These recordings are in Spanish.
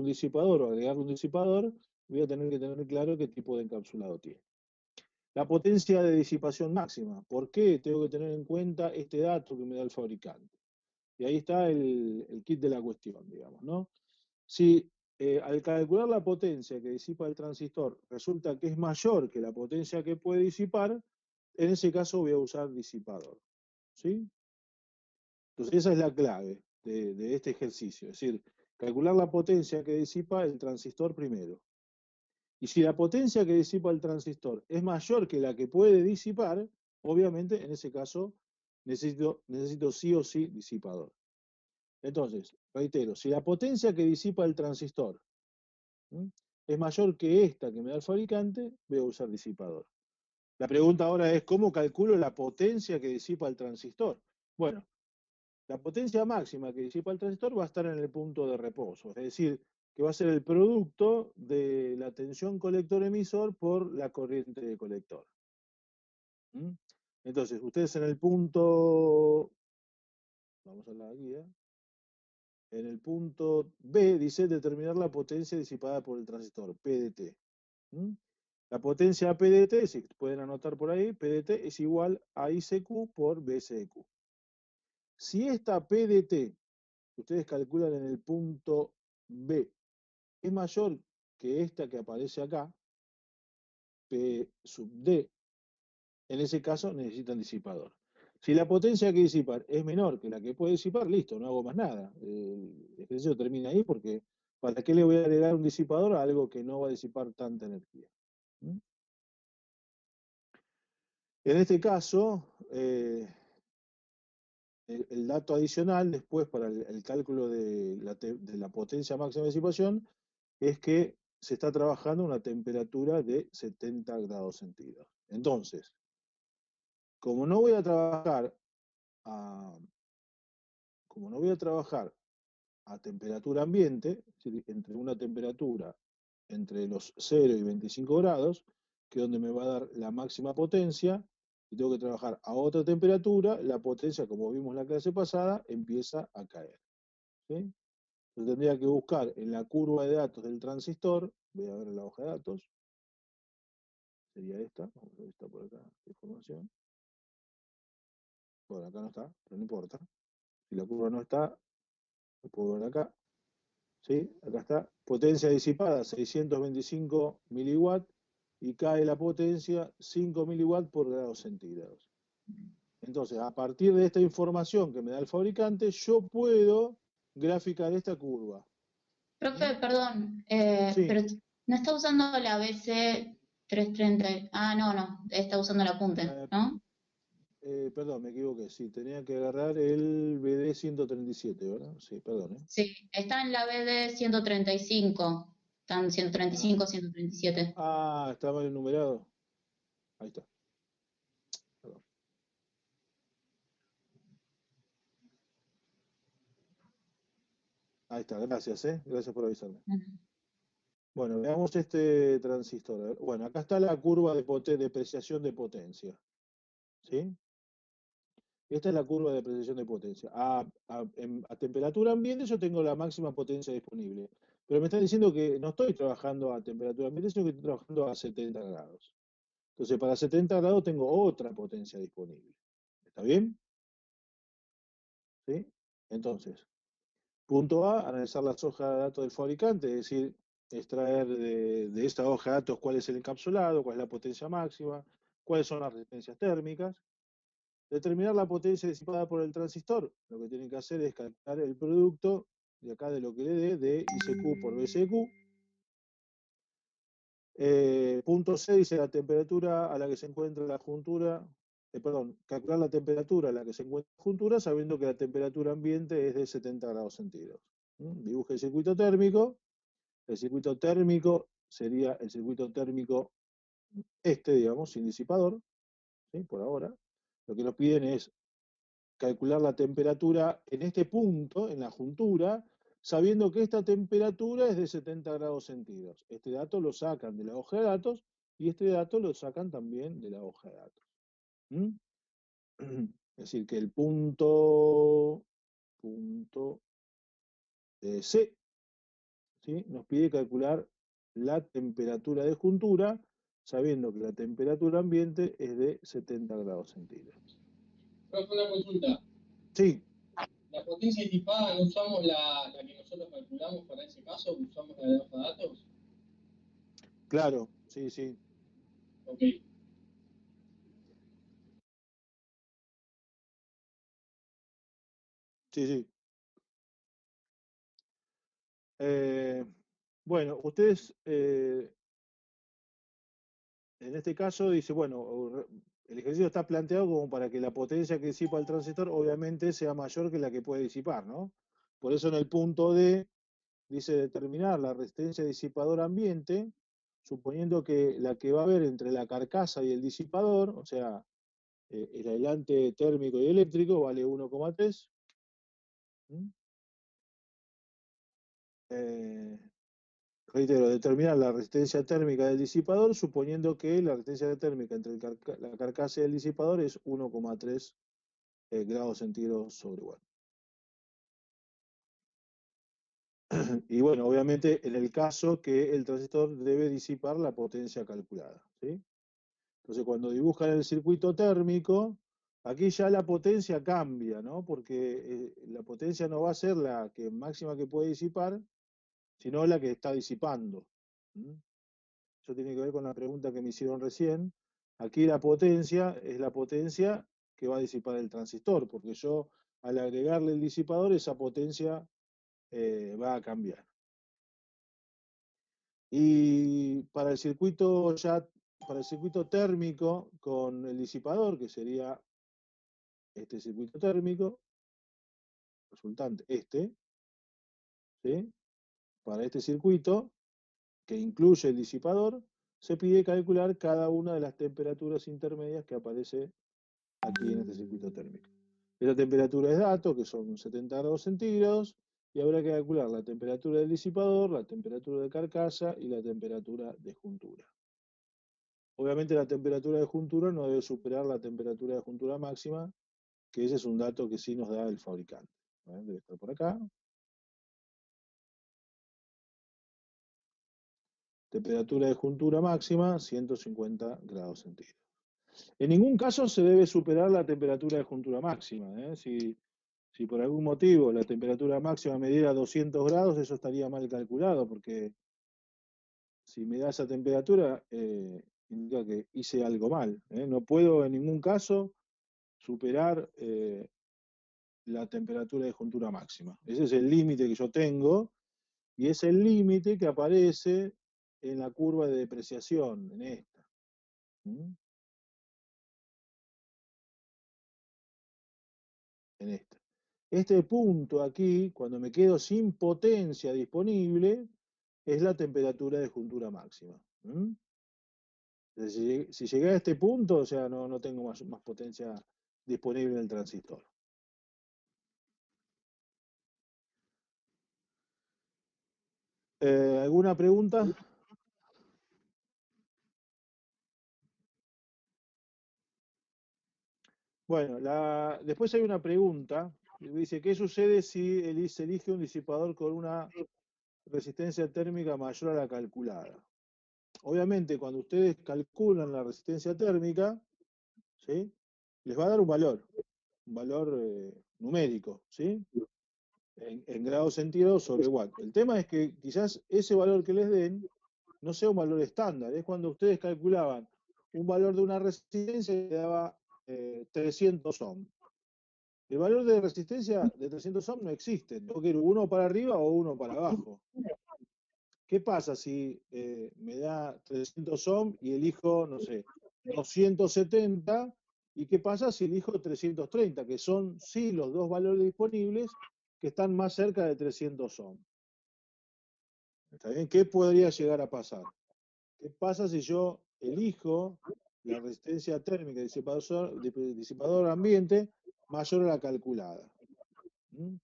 disipador o agregarle un disipador, voy a tener que tener claro qué tipo de encapsulado tiene. La potencia de disipación máxima. ¿Por qué tengo que tener en cuenta este dato que me da el fabricante? Y ahí está el kit de la cuestión, digamos, ¿no? Si al calcular la potencia que disipa el transistor resulta que es mayor que la potencia que puede disipar, en ese caso voy a usar disipador. ¿Sí? Entonces esa es la clave de este ejercicio. Es decir, calcular la potencia que disipa el transistor primero. Y si la potencia que disipa el transistor es mayor que la que puede disipar, obviamente en ese caso necesito sí o sí disipador. Entonces, reitero, si la potencia que disipa el transistor, ¿m?, es mayor que esta que me da el fabricante, voy a usar disipador. La pregunta ahora es, ¿cómo calculo la potencia que disipa el transistor? Bueno, la potencia máxima que disipa el transistor va a estar en el punto de reposo, es decir, que va a ser el producto de la tensión colector-emisor por la corriente de colector. ¿Mm? Entonces, ustedes en el punto, vamos a la guía, en el punto B dice determinar la potencia disipada por el transistor, PDT. ¿Mm? La potencia PDT, si pueden anotar por ahí, PDT es igual a ICQ por BSQ. Si esta PDT ustedes calculan en el punto B es mayor que esta que aparece acá, P sub D, en ese caso necesitan disipador. Si la potencia que disipan es menor que la que puede disipar, listo, no hago más nada. El ejercicio termina ahí porque ¿para qué le voy a agregar un disipador a algo que no va a disipar tanta energía? ¿Mm? En este caso, el dato adicional después para el cálculo de la potencia máxima de disipación es que se está trabajando a una temperatura de 70 grados centígrados. Entonces, como no voy a trabajar a, como no voy a trabajar a temperatura ambiente, es decir, entre una temperatura entre los 0 y 25 grados, que es donde me va a dar la máxima potencia, y tengo que trabajar a otra temperatura, la potencia, como vimos en la clase pasada, empieza a caer. ¿Sí? Yo tendría que buscar en la curva de datos del transistor, voy a ver la hoja de datos, sería esta, vamos a ver, está por acá, esta información. Bueno, acá no está, pero no importa. Si la curva no está, lo puedo ver acá. ¿Sí? Acá está, potencia disipada 625 miliwatts y cae la potencia 5 miliwatts por grados centígrados. Entonces, a partir de esta información que me da el fabricante, yo puedo graficar esta curva. Profe, ¿Mm? perdón, Sí, pero no está usando la BC 330. Ah, no, está usando el apunte, eh, ¿no? perdón, me equivoqué. Sí, tenía que agarrar el BD 137, ¿verdad? Sí, perdón, ¿eh? Sí, está en la BD 135. Están Ah, 135, 137. está mal enumerado. Ahí está, perdón. Ahí está, gracias, ¿eh? Gracias por avisarme. Ujú. Bueno, veamos este transistor. A ver. Bueno, acá está la curva de depreciación de potencia. ¿Sí? Esta es la curva de depreciación de potencia. A temperatura ambiente yo tengo la máxima potencia disponible. Pero me está diciendo que no estoy trabajando a temperatura ambiente, sino que estoy trabajando a 70 grados. Entonces, para 70 grados tengo otra potencia disponible. ¿Está bien? ¿Sí? Entonces, punto A, analizar las hojas de datos del fabricante, es decir, extraer de esta hoja de datos cuál es el encapsulado, cuál es la potencia máxima, cuáles son las resistencias térmicas. Determinar la potencia disipada por el transistor. Lo que tienen que hacer es calcular el producto de acá de lo que le dé de ICQ por BSQ. Punto C dice la temperatura a la que se encuentra la juntura, perdón, calcular la temperatura a la que se encuentra la juntura sabiendo que la temperatura ambiente es de 70 grados centígrados. Dibuje el circuito térmico. El circuito térmico sería el circuito térmico este, digamos, sin disipador, ¿sí? Por ahora. Lo que nos piden es calcular la temperatura en este punto, en la juntura, sabiendo que esta temperatura es de 70 grados centígrados. Este dato lo sacan de la hoja de datos y este dato lo sacan también de la hoja de datos. ¿Mm? Es decir, que el punto C, ¿sí? Nos pide calcular la temperatura de juntura, sabiendo que la temperatura ambiente es de 70 grados centígrados. Profe, una consulta. Sí, ¿La potencia disipada no usamos la que nosotros calculamos para ese caso? ¿Usamos la de hoja de datos? claro, sí, sí. Ok. Sí, sí. Bueno, ustedes en este caso dice, bueno, el ejercicio está planteado como para que la potencia que disipa el transistor obviamente sea mayor que la que puede disipar, ¿no? Por eso en el punto D dice determinar la resistencia disipador ambiente, suponiendo que la que va a haber entre la carcasa y el disipador, o sea, el aislante térmico y eléctrico, vale 1,3. Reitero, determinar la resistencia térmica del disipador, suponiendo que la resistencia térmica entre la carcasa y el disipador es 1,3 grados centígrados sobre igual. Y bueno, obviamente en el caso que el transistor debe disipar la potencia calculada, ¿sí? Entonces cuando dibujan el circuito térmico, aquí ya la potencia cambia, ¿no? Porque la potencia no va a ser la que máxima que puede disipar, sino la que está disipando. ¿Mm? Eso tiene que ver con la pregunta que me hicieron recién. Aquí la potencia es la potencia que va a disipar el transistor, porque yo al agregarle el disipador, esa potencia va a cambiar. Y para el circuito para el circuito térmico con el disipador, que sería este circuito térmico, resultante ¿sí? Para este circuito, que incluye el disipador, se pide calcular cada una de las temperaturas intermedias que aparece aquí en este circuito térmico. Esa temperatura es dato, que son 70 grados centígrados, y habrá que calcular la temperatura del disipador, la temperatura de carcasa y la temperatura de juntura. Obviamente la temperatura de juntura no debe superar la temperatura de juntura máxima, que ese es un dato que sí nos da el fabricante. Debe estar por acá. Temperatura de juntura máxima, 150 grados centígrados. En ningún caso se debe superar la temperatura de juntura máxima. Si por algún motivo la temperatura máxima me diera 200 grados, eso estaría mal calculado, porque si me da esa temperatura, indica que hice algo mal. No puedo en ningún caso superar la temperatura de juntura máxima. Ese es el límite que yo tengo, y es el límite que aparece en la curva de depreciación, en esta. ¿Mm? En esta. Este punto aquí, cuando me quedo sin potencia disponible, es la temperatura de juntura máxima. ¿Mm? Si llegué a este punto, o sea, no tengo más potencia disponible en el transistor. ¿Alguna pregunta? Bueno, después hay una pregunta. Dice, ¿qué sucede si se elige un disipador con una resistencia térmica mayor a la calculada? Obviamente, cuando ustedes calculan la resistencia térmica, ¿sí? Les va a dar un valor numérico, ¿sí? En grados centígrados sobre watt. El tema es que quizás ese valor que les den no sea un valor estándar. Es cuando ustedes calculaban un valor de una resistencia y le daba 300 ohms. El valor de resistencia de 300 ohms no existe. Tengo que ir uno para arriba o uno para abajo. ¿Qué pasa si me da 300 ohms y elijo, no sé, 270? ¿Y qué pasa si elijo 330? Que son, sí, los dos valores disponibles que están más cerca de 300 ohms. ¿Está bien? ¿Qué podría llegar a pasar? ¿Qué pasa si yo elijo la resistencia térmica del disipador ambiente mayor a la calculada? ¿Mm?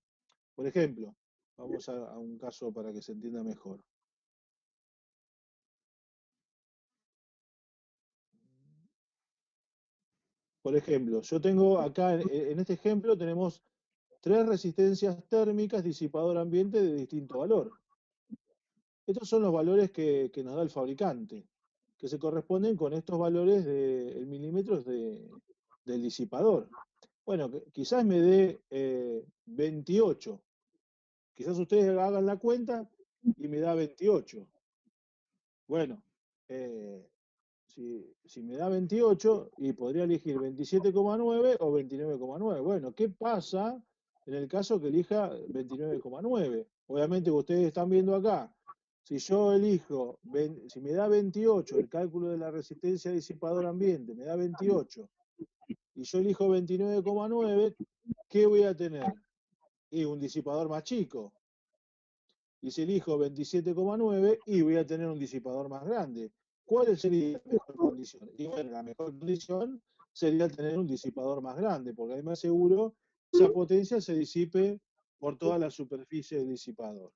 Por ejemplo, vamos a un caso para que se entienda mejor. Por ejemplo, yo tengo acá, en este ejemplo, tenemos tres resistencias térmicas disipador ambiente de distinto valor. Estos son los valores que nos da el fabricante, que se corresponden con estos valores en milímetros del disipador. Bueno, quizás me dé 28. Quizás ustedes hagan la cuenta y me da 28. Bueno, eh, si me da 28 y podría elegir 27,9 o 29,9. Bueno, ¿qué pasa en el caso que elija 29,9? Obviamente que ustedes están viendo acá, si yo elijo, si me da 28, el cálculo de la resistencia disipador ambiente me da 28 y yo elijo 29,9, ¿qué voy a tener? Y un disipador más chico. Y si elijo 27,9 y voy a tener un disipador más grande. ¿Cuál sería la mejor condición? Y bueno, la mejor condición sería tener un disipador más grande, porque ahí me aseguro que esa potencia se disipe por toda la superficie del disipador.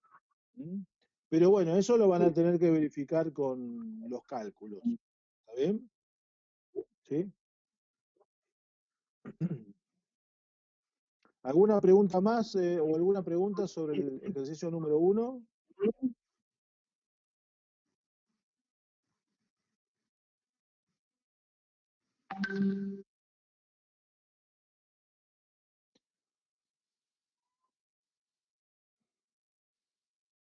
¿Mm? Pero bueno, eso lo van a tener que verificar con los cálculos. ¿Está bien? ¿Sí? ¿Alguna pregunta más o alguna pregunta sobre el ejercicio número 1?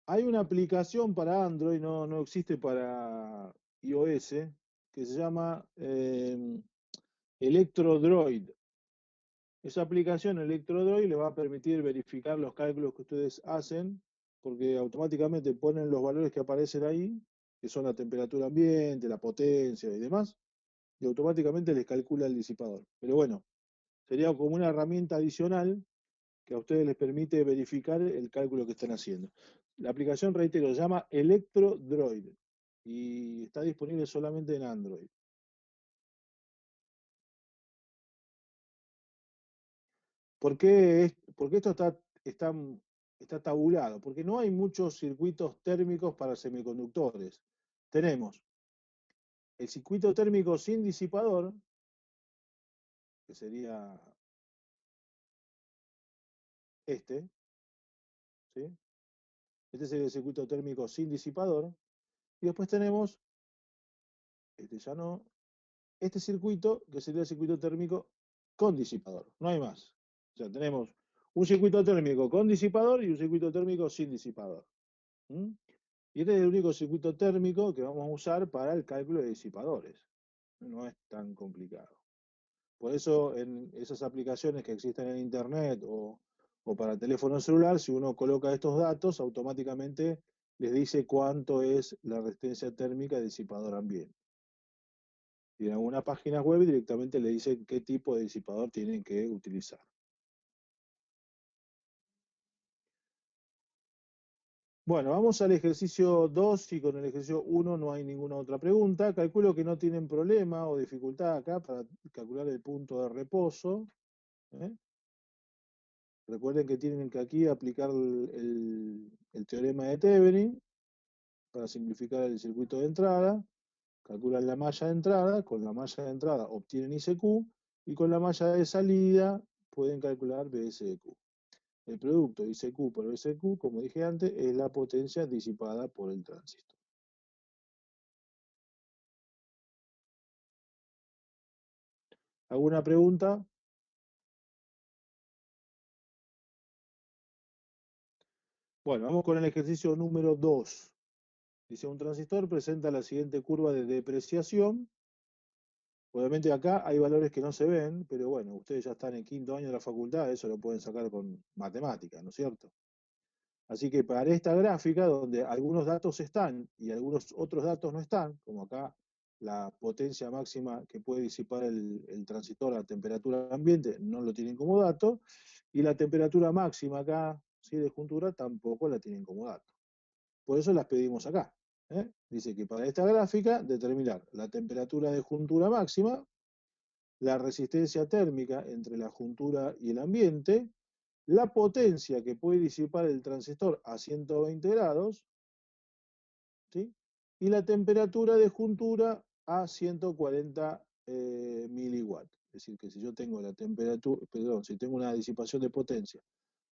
Hay una aplicación para Android, no existe para iOS, que se llama ElectroDroid. Esa aplicación ElectroDroid le va a permitir verificar los cálculos que ustedes hacen, porque automáticamente ponen los valores que aparecen ahí, que son la temperatura ambiente, la potencia y demás, y automáticamente les calcula el disipador. Pero bueno, sería como una herramienta adicional que a ustedes les permite verificar el cálculo que están haciendo. La aplicación, reitero, se llama ElectroDroid y está disponible solamente en Android. ¿Por qué esto está tabulado? Porque no hay muchos circuitos térmicos para semiconductores. Tenemos el circuito térmico sin disipador, que sería este, ¿sí? Este sería el circuito térmico sin disipador. Y después tenemos, este ya no, este circuito, que sería el circuito térmico con disipador. No hay más. O sea, tenemos un circuito térmico con disipador y un circuito térmico sin disipador. ¿Mm? Y este es el único circuito térmico que vamos a usar para el cálculo de disipadores. No es tan complicado. Por eso en esas aplicaciones que existen en Internet o para teléfono celular, si uno coloca estos datos, automáticamente les dice cuánto es la resistencia térmica de disipador ambiente. Y en algunas páginas web directamente le dicen qué tipo de disipador tienen que utilizar. Bueno, vamos al ejercicio 2 y con el ejercicio 1 no hay ninguna otra pregunta. Calculo que no tienen problema o dificultad acá para calcular el punto de reposo. ¿Eh? Recuerden que tienen que aquí aplicar el teorema de Thevenin para simplificar el circuito de entrada. Calculan la malla de entrada, con la malla de entrada obtienen ICQ y con la malla de salida pueden calcular BSQ. El producto ICQ por BSQ, como dije antes, es la potencia disipada por el tránsito. ¿Alguna pregunta? Bueno, vamos con el ejercicio número 2. Dice, un transistor presenta la siguiente curva de depreciación. Obviamente acá hay valores que no se ven, pero bueno, ustedes ya están en quinto año de la facultad, eso lo pueden sacar con matemáticas, ¿no es cierto? Así que para esta gráfica, donde algunos datos están y algunos otros datos no están, como acá la potencia máxima que puede disipar el transistor a temperatura ambiente no lo tienen como dato, y la temperatura máxima acá, ¿sí?, de juntura tampoco la tienen como dato. Por eso las pedimos acá. Dice que para esta gráfica determinar la temperatura de juntura máxima, la resistencia térmica entre la juntura y el ambiente, la potencia que puede disipar el transistor a 120 grados, ¿sí?, y la temperatura de juntura a 140 miliwatts. Es decir, que si yo tengo la temperatura, perdón, si tengo una disipación de potencia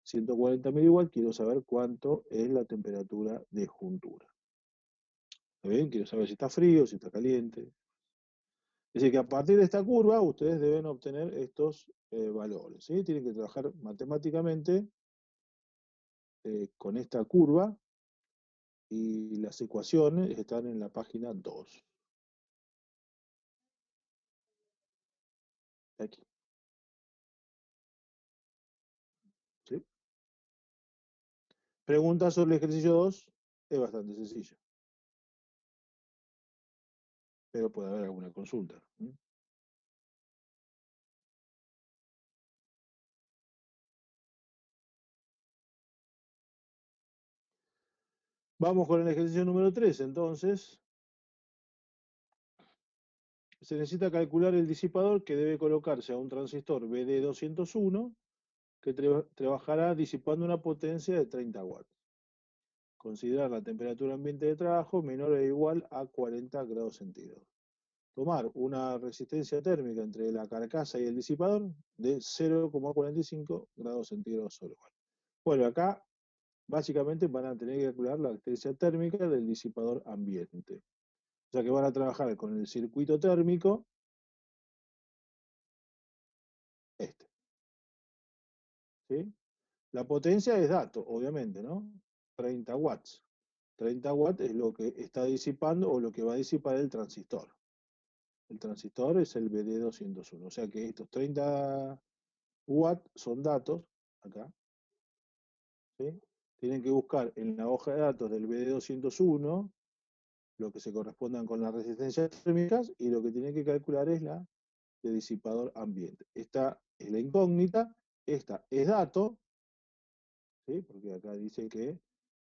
140 miliwatts, quiero saber cuánto es la temperatura de juntura. ¿Está bien? Quiero saber si está frío, si está caliente. Es decir, que a partir de esta curva ustedes deben obtener estos valores, ¿sí? Tienen que trabajar matemáticamente con esta curva y las ecuaciones están en la página 2. Aquí. ¿Sí? Pregunta sobre el ejercicio 2 es bastante sencillo, pero puede haber alguna consulta. Vamos con el ejercicio número 3, entonces. Se necesita calcular el disipador que debe colocarse a un transistor BD201 que trabajará disipando una potencia de 30 watts. Considerar la temperatura ambiente de trabajo menor o igual a 40 grados centígrados. Tomar una resistencia térmica entre la carcasa y el disipador de 0,45 grados centígrados sobre igual. Bueno, acá básicamente van a tener que calcular la resistencia térmica del disipador ambiente. O sea que van a trabajar con el circuito térmico, este, ¿sí? La potencia es dato, obviamente, ¿no? 30 watts. 30 watts es lo que está disipando o lo que va a disipar el transistor. El transistor es el BD201. O sea que estos 30 watts son datos, acá, ¿sí? Tienen que buscar en la hoja de datos del BD201 lo que se correspondan con las resistencias térmicas y lo que tienen que calcular es la de disipador ambiente. Esta es la incógnita, esta es dato, ¿sí? Porque acá dice que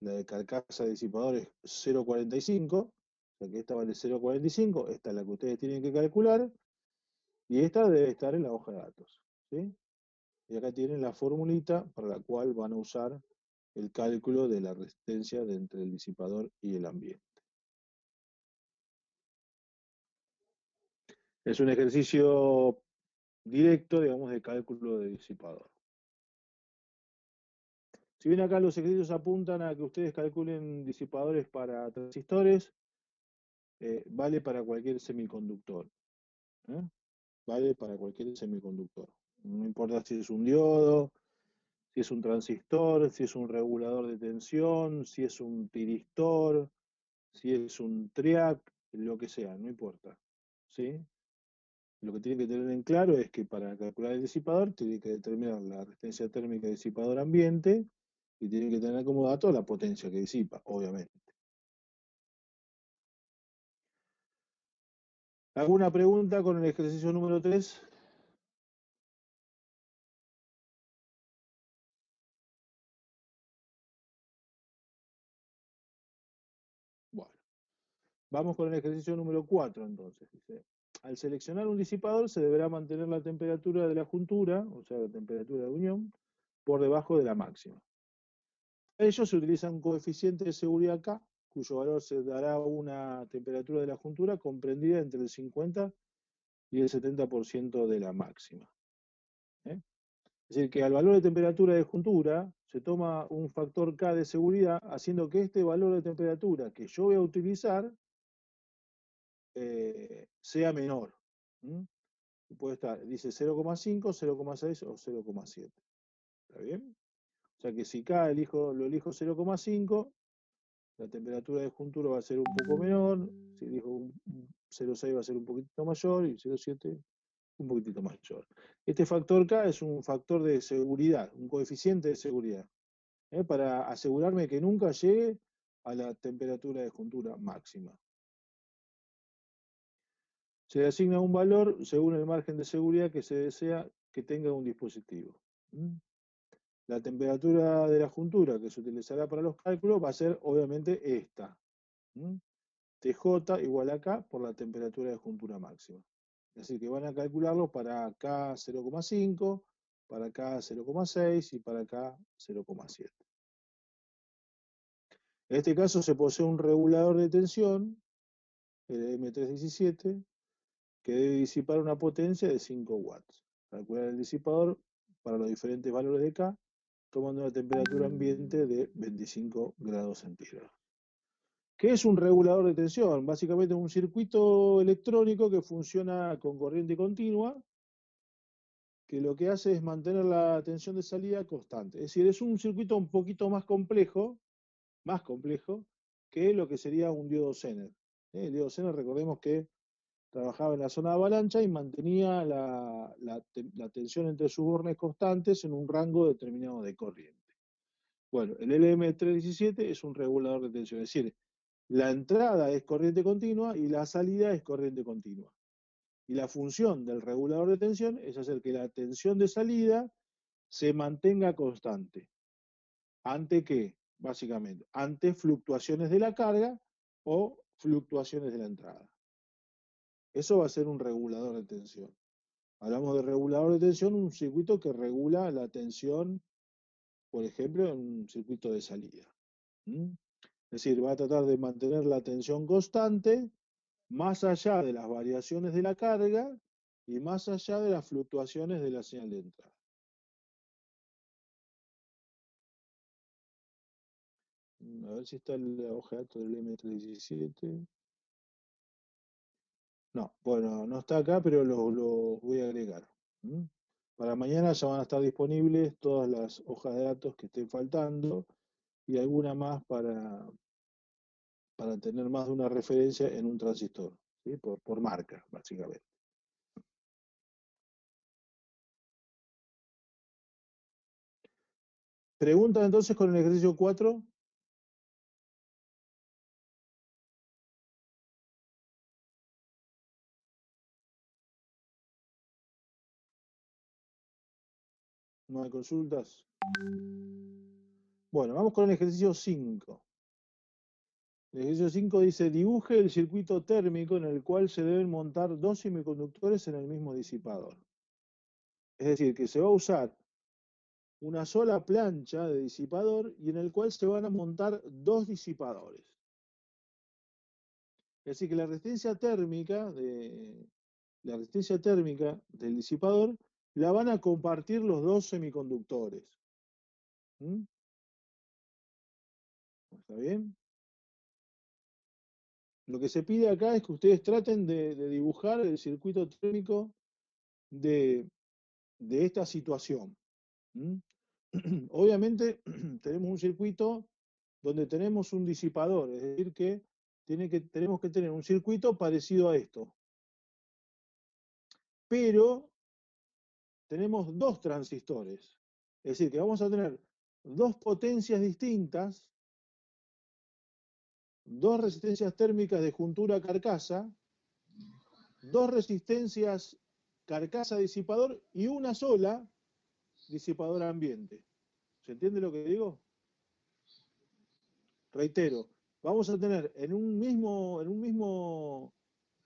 la de carcasa de disipador es 0,45, o sea que esta vale 0,45, esta es la que ustedes tienen que calcular, y esta debe estar en la hoja de datos, ¿sí? Y acá tienen la formulita para la cual van a usar el cálculo de la resistencia entre el disipador y el ambiente. Es un ejercicio directo, digamos, de cálculo de disipador. Si bien acá los ejercicios apuntan a que ustedes calculen disipadores para transistores, vale para cualquier semiconductor. ¿Eh? Vale para cualquier semiconductor. No importa si es un diodo, si es un transistor, si es un regulador de tensión, si es un tiristor, si es un triac, lo que sea, no importa. ¿Sí? Lo que tienen que tener en claro es que para calcular el disipador tienen que determinar la resistencia térmica del disipador ambiente y tienen que tener como dato la potencia que disipa, obviamente. ¿Alguna pregunta con el ejercicio número 3? Bueno, vamos con el ejercicio número 4 entonces. Dice, al seleccionar un disipador se deberá mantener la temperatura de la juntura, o sea, la temperatura de unión, por debajo de la máxima. Para ello se utiliza un coeficiente de seguridad K, cuyo valor se dará a una temperatura de la juntura comprendida entre el 50 y el 70% de la máxima. ¿Eh? Es decir, que al valor de temperatura de juntura se toma un factor K de seguridad, haciendo que este valor de temperatura que yo voy a utilizar sea menor. ¿Mm? Puede estar, dice 0,5, 0,6 o 0,7. ¿Está bien? O sea que si K lo elijo 0,5, la temperatura de juntura va a ser un poco menor, si elijo un 0,6 va a ser un poquitito mayor y 0,7 un poquitito mayor. Este factor K es un factor de seguridad, un coeficiente de seguridad, para asegurarme que nunca llegue a la temperatura de juntura máxima. Se asigna un valor según el margen de seguridad que se desea que tenga un dispositivo. La temperatura de la juntura que se utilizará para los cálculos va a ser obviamente esta. TJ igual a K por la temperatura de juntura máxima. Es decir, que van a calcularlo para K 0,5, para K 0,6 y para K 0,7. En este caso se posee un regulador de tensión, el M317, que debe disipar una potencia de 5 watts. Calcular el disipador para los diferentes valores de K, tomando una temperatura ambiente de 25 grados centígrados. ¿Qué es un regulador de tensión? Básicamente un circuito electrónico que funciona con corriente continua, que lo que hace es mantener la tensión de salida constante. Es decir, es un circuito un poquito más complejo que lo que sería un diodo Zener. El diodo Zener, recordemos que trabajaba en la zona de avalancha y mantenía la tensión entre sus bornes constantes en un rango determinado de corriente. Bueno, el LM317 es un regulador de tensión, es decir, la entrada es corriente continua y la salida es corriente continua. Y la función del regulador de tensión es hacer que la tensión de salida se mantenga constante. ¿Ante qué? Básicamente, ante fluctuaciones de la carga o fluctuaciones de la entrada. Eso va a ser un regulador de tensión. Hablamos de regulador de tensión, un circuito que regula la tensión, por ejemplo, en un circuito de salida. Es decir, va a tratar de mantener la tensión constante más allá de las variaciones de la carga y más allá de las fluctuaciones de la señal de entrada. A ver si está la hoja de datos del M317. No, bueno, no está acá, pero lo voy a agregar. Para mañana ya van a estar disponibles todas las hojas de datos que estén faltando y alguna más para tener más de una referencia en un transistor, ¿sí? Por marca, básicamente. ¿Preguntan entonces con el ejercicio 4? ¿No hay consultas? Bueno, vamos con el ejercicio 5. El ejercicio 5 dice, dibuje el circuito térmico en el cual se deben montar dos semiconductores en el mismo disipador. Es decir, que se va a usar una sola plancha de disipador y en el cual se van a montar dos disipadores. Es decir, que la resistencia térmica del disipador la van a compartir los dos semiconductores. ¿Está bien? Lo que se pide acá es que ustedes traten de dibujar el circuito térmico de esta situación. Obviamente tenemos un circuito donde tenemos un disipador, es decir, que tenemos que tener un circuito parecido a esto. Pero tenemos dos transistores, es decir, que vamos a tener dos potencias distintas, dos resistencias térmicas de juntura carcasa, dos resistencias carcasa-disipador y una sola disipador ambiente. ¿Se entiende lo que digo? Reitero, vamos a tener en un mismo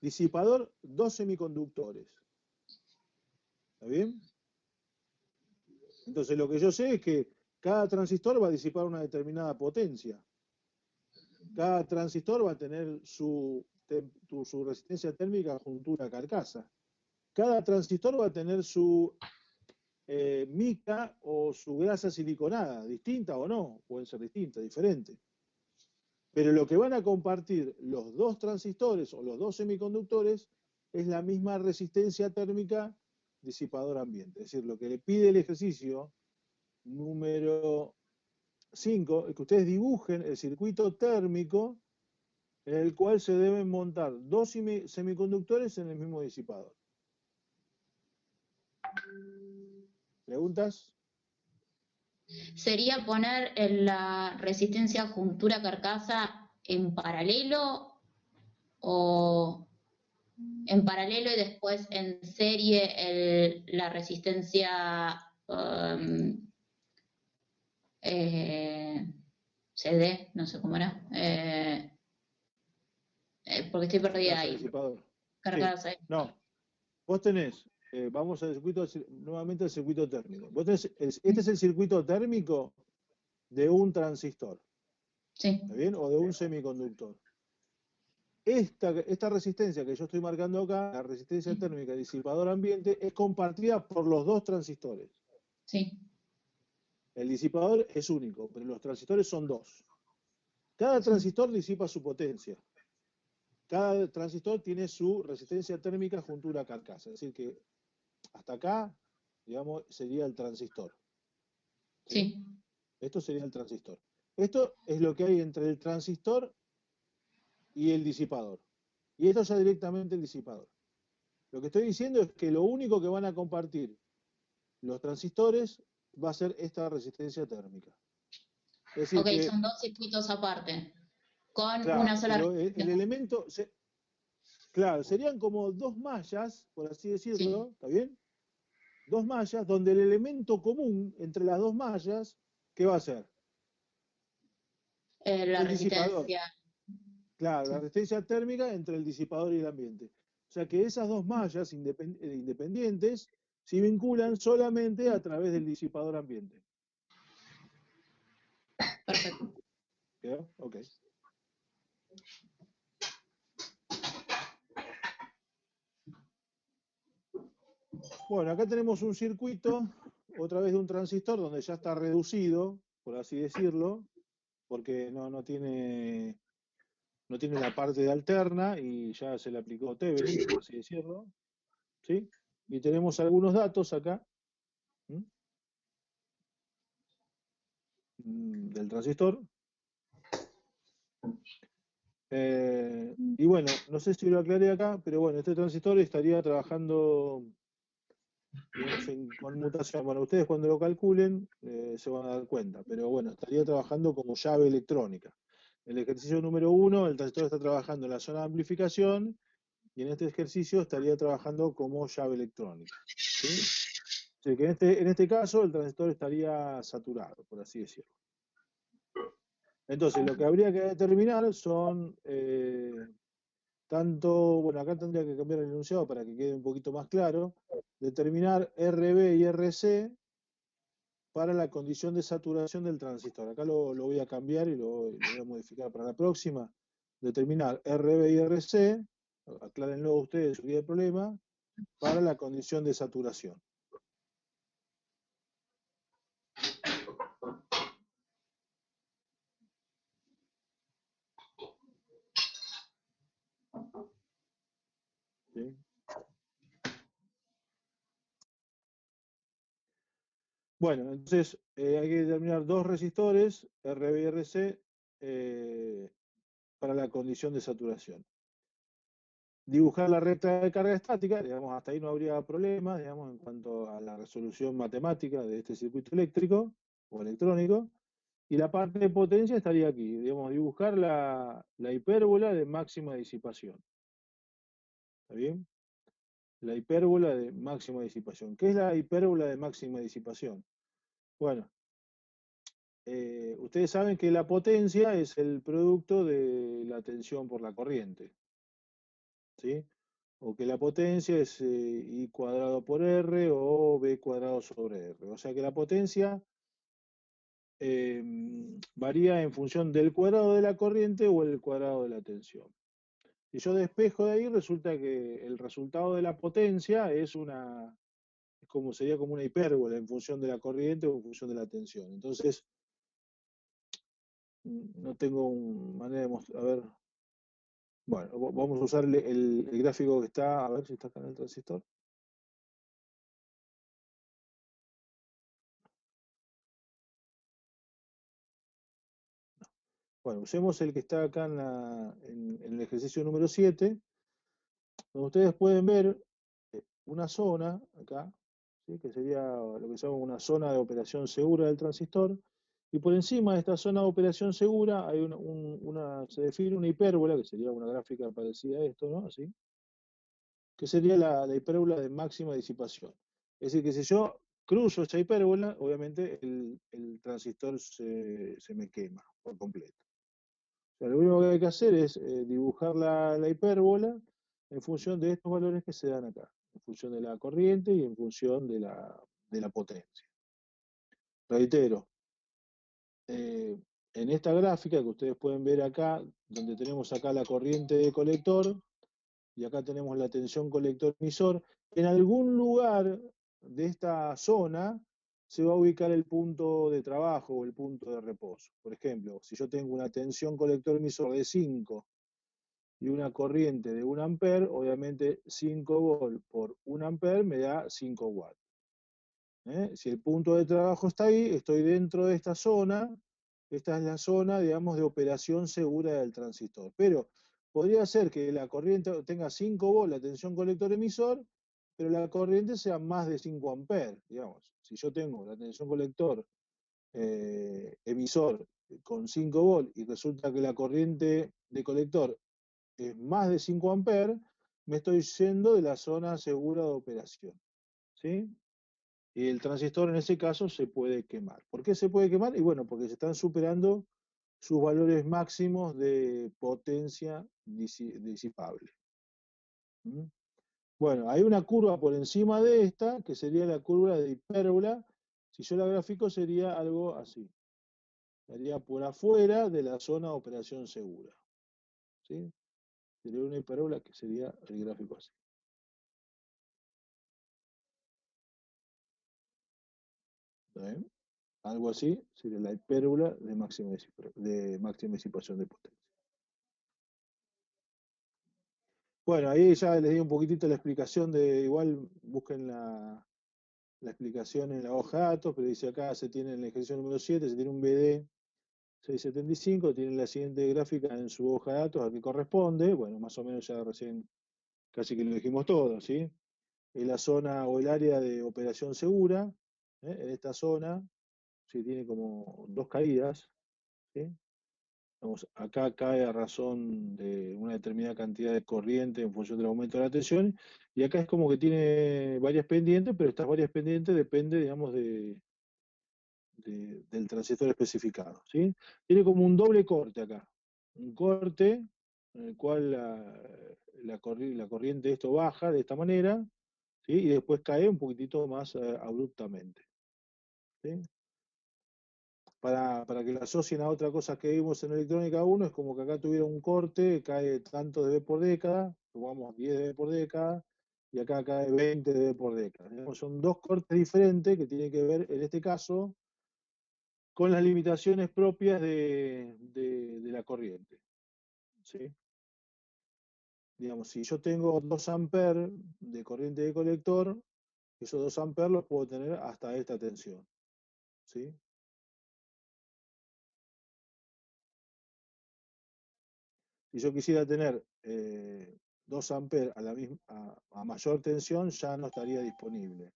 disipador dos semiconductores. ¿Está bien? Entonces lo que yo sé es que cada transistor va a disipar una determinada potencia. Cada transistor va a tener su resistencia térmica juntura carcasa. Cada transistor va a tener su mica o su grasa siliconada, distinta o no, pueden ser distintas, diferentes. Pero lo que van a compartir los dos transistores o los dos semiconductores es la misma resistencia térmica disipador ambiente. Es decir, lo que le pide el ejercicio número 5 es que ustedes dibujen el circuito térmico en el cual se deben montar dos semiconductores en el mismo disipador. ¿Preguntas? ¿Sería poner la resistencia juntura carcasa en paralelo o en paralelo y después en serie la resistencia CD, no sé cómo era, porque estoy perdida ahí. Disipador. Carcasa. Sí. No, vos tenés, vamos al circuito, nuevamente al circuito térmico. Vos tenés, este es el circuito térmico de un transistor. Sí. ¿Está bien? O de un semiconductor. Esta resistencia que yo estoy marcando acá, la resistencia térmica disipador ambiente, es compartida por los dos transistores. Sí. El disipador es único, pero los transistores son dos. Cada transistor disipa su potencia. Cada transistor tiene su resistencia térmica junto a una carcasa. Es decir, que hasta acá, digamos, sería el transistor. Sí. Esto sería el transistor. Esto es lo que hay entre el transistor y el disipador. Y esto ya directamente el disipador. Lo que estoy diciendo es que lo único que van a compartir los transistores va a ser esta resistencia térmica. Es decir Ok, que, son dos circuitos aparte, con una claro, sola pero el resistencia. elemento, claro, serían como dos mallas, por así decirlo, Sí. ¿está bien? Dos mallas donde el elemento común entre las dos mallas, ¿qué va a ser? La El disipador. resistencia. Claro, la Sí. resistencia térmica entre el disipador y el ambiente. O sea que esas dos mallas independientes se vinculan solamente a través del disipador ambiente. Perfecto. ¿Quedó? Ok. Bueno, acá tenemos un circuito, otra vez de un transistor, donde ya está reducido, por así decirlo, porque no tiene la parte de alterna y ya se le aplicó Thevenin, por así decirlo. ¿Sí? Y tenemos algunos datos acá. ¿Mm? Del transistor. Y bueno, no sé si lo aclaré acá, pero bueno, este transistor estaría trabajando, digamos, en conmutación. Bueno, ustedes cuando lo calculen se van a dar cuenta, pero bueno, estaría trabajando como llave electrónica. En el ejercicio número 1, el transistor está trabajando en la zona de amplificación y en este ejercicio estaría trabajando como llave electrónica. ¿Sí? Así que en este caso el transistor estaría saturado, por así decirlo. Entonces, lo que habría que determinar son tanto, bueno, acá tendría que cambiar el enunciado para que quede un poquito más claro, determinar RB y RC para la condición de saturación del transistor. Acá lo voy a cambiar y lo voy a modificar para la próxima. Determinar RB y RC, aclárenlo ustedes, olviden el problema, para la condición de saturación. ¿Sí? Bueno, entonces hay que determinar dos resistores, RB y RC, para la condición de saturación. Dibujar la recta de carga estática, digamos, hasta ahí no habría problema, digamos, en cuanto a la resolución matemática de este circuito eléctrico o electrónico. Y la parte de potencia estaría aquí, digamos, dibujar la hipérbola de máxima disipación. ¿Está bien? La hipérbola de máxima disipación. ¿Qué es la hipérbola de máxima disipación? Bueno, ustedes saben que la potencia es el producto de la tensión por la corriente, ¿sí? O que la potencia es I cuadrado por R o B cuadrado sobre R. O sea que la potencia varía en función del cuadrado de la corriente o el cuadrado de la tensión. Si yo despejo de ahí, resulta que el resultado de la potencia sería como una hipérbola en función de la corriente o en función de la tensión. Entonces, no tengo manera de mostrar. A ver. Bueno, vamos a usar el gráfico que está, a ver si está acá en el transistor. Bueno, usemos el que está acá en el ejercicio número 7, donde ustedes pueden ver una zona acá, ¿sí? Que sería lo que se llama una zona de operación segura del transistor, y por encima de esta zona de operación segura hay se define una hipérbola, que sería una gráfica parecida a esto, ¿no? Así, que sería la hipérbola de máxima disipación. Es decir, que si yo cruzo esa hipérbola, obviamente el transistor se me quema por completo. O sea, lo único que hay que hacer es dibujar la hipérbola en función de estos valores que se dan acá, en función de la corriente y en función de la potencia. Reitero, en esta gráfica que ustedes pueden ver acá, donde tenemos acá la corriente de colector, y acá tenemos la tensión colector emisor, en algún lugar de esta zona se va a ubicar el punto de trabajo o el punto de reposo. Por ejemplo, si yo tengo una tensión colector emisor de 5 y una corriente de 1 amper, obviamente 5 volt por 1 amper me da 5 watts. Si el punto de trabajo está ahí, estoy dentro de esta zona. Esta es la zona, digamos, de operación segura del transistor. Pero podría ser que la corriente tenga 5 volts, la tensión colector emisor, pero la corriente sea más de 5 amperes, digamos. Si yo tengo la tensión colector emisor con 5 volts y resulta que la corriente de colector es más de 5 amperes, me estoy yendo de la zona segura de operación. ¿Sí? Y el transistor en ese caso se puede quemar. ¿Por qué se puede quemar? Y bueno, porque se están superando sus valores máximos de potencia disipable. ¿Mm? Bueno, hay una curva por encima de esta, que sería la curva de hipérbola. Si yo la grafico sería algo así. Estaría por afuera de la zona de operación segura. ¿Sí? Sería una hipérbola que sería el gráfico así. ¿Está bien? Algo así sería la hipérbola de máxima disipación de potencia. Bueno, ahí ya les di un poquitito la explicación de, igual busquen la explicación en la hoja de datos, pero dice acá se tiene en el ejercicio número 7, se tiene un BD 675, tienen la siguiente gráfica en su hoja de datos a qué corresponde. Bueno, más o menos ya recién casi que lo dijimos todo, ¿sí? Es la zona o el área de operación segura. En esta zona se tiene como dos caídas, ¿sí? Vamos, acá cae a razón de una determinada cantidad de corriente en función del aumento de la tensión, y acá es como que tiene varias pendientes, pero estas varias pendientes dependen, digamos, del transistor especificado, ¿sí? Tiene como un doble corte acá, un corte en el cual la corriente de esto baja de esta manera, ¿sí? Y después cae un poquitito más abruptamente, ¿sí? Para que lo asocien a otra cosa que vimos en electrónica 1, es como que acá tuviera un corte, cae tanto dB por década, tomamos 10 dB por década, y acá cae 20 dB por década. Digamos, son dos cortes diferentes que tienen que ver, en este caso, con las limitaciones propias de la corriente. ¿Sí? Digamos, si yo tengo 2 amperes de corriente de colector, esos 2 amperes los puedo tener hasta esta tensión. ¿Sí? Si yo quisiera tener 2 amperes a mayor tensión, ya no estaría disponible,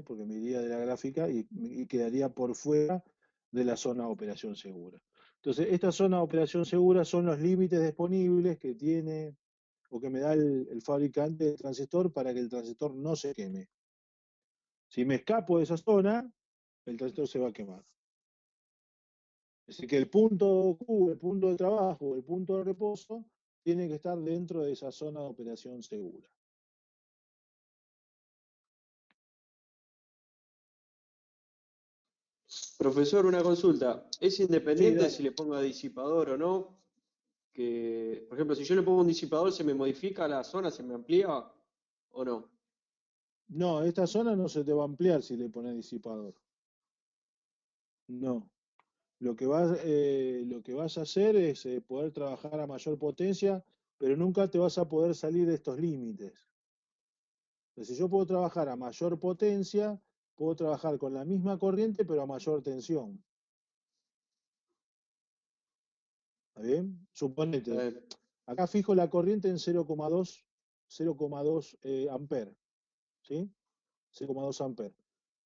porque me iría de la gráfica y quedaría por fuera de la zona de operación segura. Entonces, esta zona de operación segura son los límites disponibles que tiene o que me da el fabricante del transistor para que el transistor no se queme. Si me escapo de esa zona, el transistor se va a quemar. Es decir, que el punto Q, el punto de trabajo, el punto de reposo, tiene que estar dentro de esa zona de operación segura. Profesor, una consulta. ¿Es Sí, independiente dale. si le pongo disipador o no? Que, por ejemplo, si yo le pongo un disipador, ¿se me modifica la zona, se me amplía o no? No, esta zona no se te va a ampliar si le pones disipador. No. Lo que vas a hacer es poder trabajar a mayor potencia, pero nunca te vas a poder salir de estos límites. Entonces, si yo puedo trabajar a mayor potencia, puedo trabajar con la misma corriente, pero a mayor tensión. ¿Está bien? Suponete, Eh, acá fijo la corriente en 0,2 amper, ¿sí? 0,2 amper.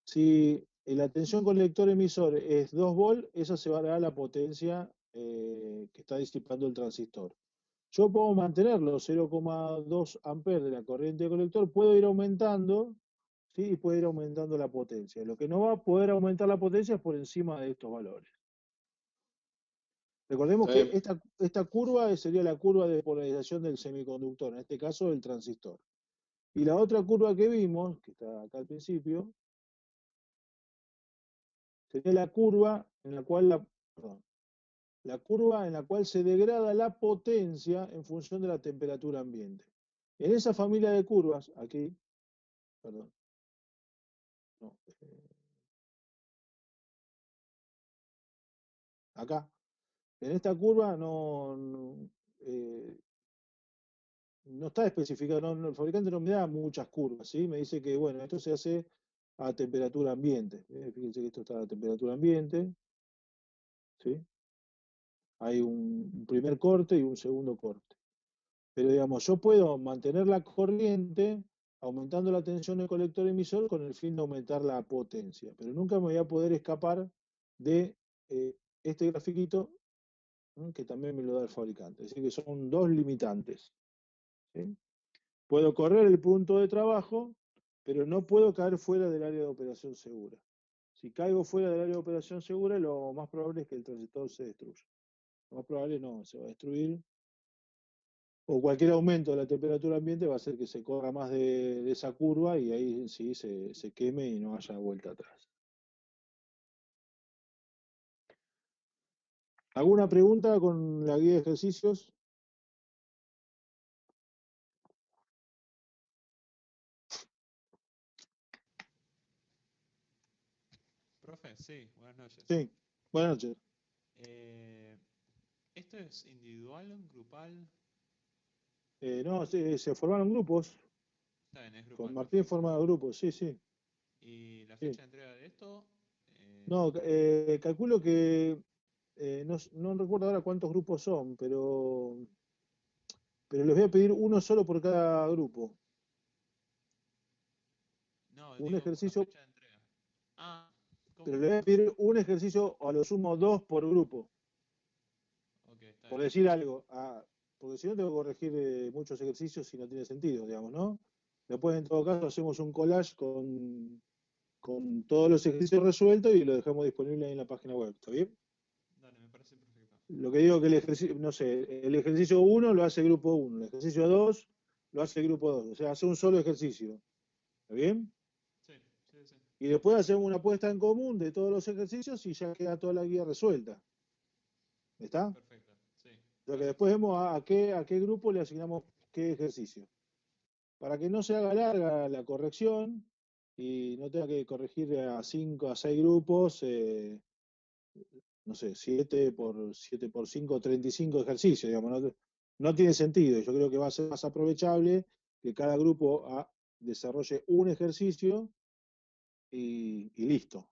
Si la tensión con lector emisor es 2 volt, esa se va a dar la potencia que está disipando el transistor. Yo puedo mantenerlo 0,2 amperes de la corriente de colector, puedo ir aumentando, ¿sí? Y puede ir aumentando la potencia. Lo que no va a poder aumentar la potencia es por encima de estos valores. Recordemos que eh, esta curva sería la curva de polarización del semiconductor, en este caso del transistor. Y la otra curva que vimos, que está acá al principio, sería la curva en la cual perdón, la curva en la cual se degrada la potencia en función de la temperatura ambiente. En esa familia de curvas, aquí, perdón, no, acá. En esta curva no está especificado, el fabricante no me da muchas curvas, ¿sí? Me dice que, bueno, esto se hace a temperatura ambiente. Fíjense que esto está a temperatura ambiente, ¿sí? Hay un primer corte y un segundo corte. Pero digamos, yo puedo mantener la corriente aumentando la tensión del colector emisor con el fin de aumentar la potencia. Pero nunca me voy a poder escapar de este grafiquito, que también me lo da el fabricante. Es decir, que son dos limitantes, ¿sí? Puedo correr el punto de trabajo, pero no puedo caer fuera del área de operación segura. Si caigo fuera del área de operación segura, lo más probable es que el transistor se destruya. Lo más probable no, se va a destruir. O cualquier aumento de la temperatura ambiente va a hacer que se corra más de esa curva y ahí sí se queme y no haya vuelta atrás. ¿Alguna pregunta con la guía de ejercicios? Profe, sí, buenas noches. Sí, buenas noches. ¿Esto es individual, grupal? No, se formaron grupos. Está bien, es Con grupal, Martín perfecto. formaba grupos, sí, sí. ¿Y la Sí. fecha de entrega de esto? No, calculo que, no recuerdo ahora cuántos grupos son, pero les voy a pedir uno solo por cada grupo. No, Un digo por la ejercicio, fecha de entrega. Ah, ¿cómo? pero les voy a pedir un ejercicio, a lo sumo dos por grupo, Ok, está por bien. decir algo. Porque si no tengo que corregir muchos ejercicios y no tiene sentido, digamos, ¿no? Después, en todo caso, hacemos un collage con todos los ejercicios resueltos y lo dejamos disponible ahí en la página web, ¿está bien? Dale, me parece perfecto. Lo que digo es que el ejercicio, no sé, el ejercicio 1 lo hace grupo 1, el ejercicio 2 lo hace grupo 2, o sea, hace un solo ejercicio, ¿está bien? Sí, sí, sí. Y después hacemos una puesta en común de todos los ejercicios y ya queda toda la guía resuelta, ¿está? Perfecto, sí. O sea que Gracias. después vemos a qué grupo le asignamos qué ejercicio. Para que no se haga larga la corrección y no tenga que corregir a 5, a 6 grupos, no sé, 7 por 5, 35 ejercicios, digamos, no tiene sentido. Yo creo que va a ser más aprovechable que cada grupo desarrolle un ejercicio y listo.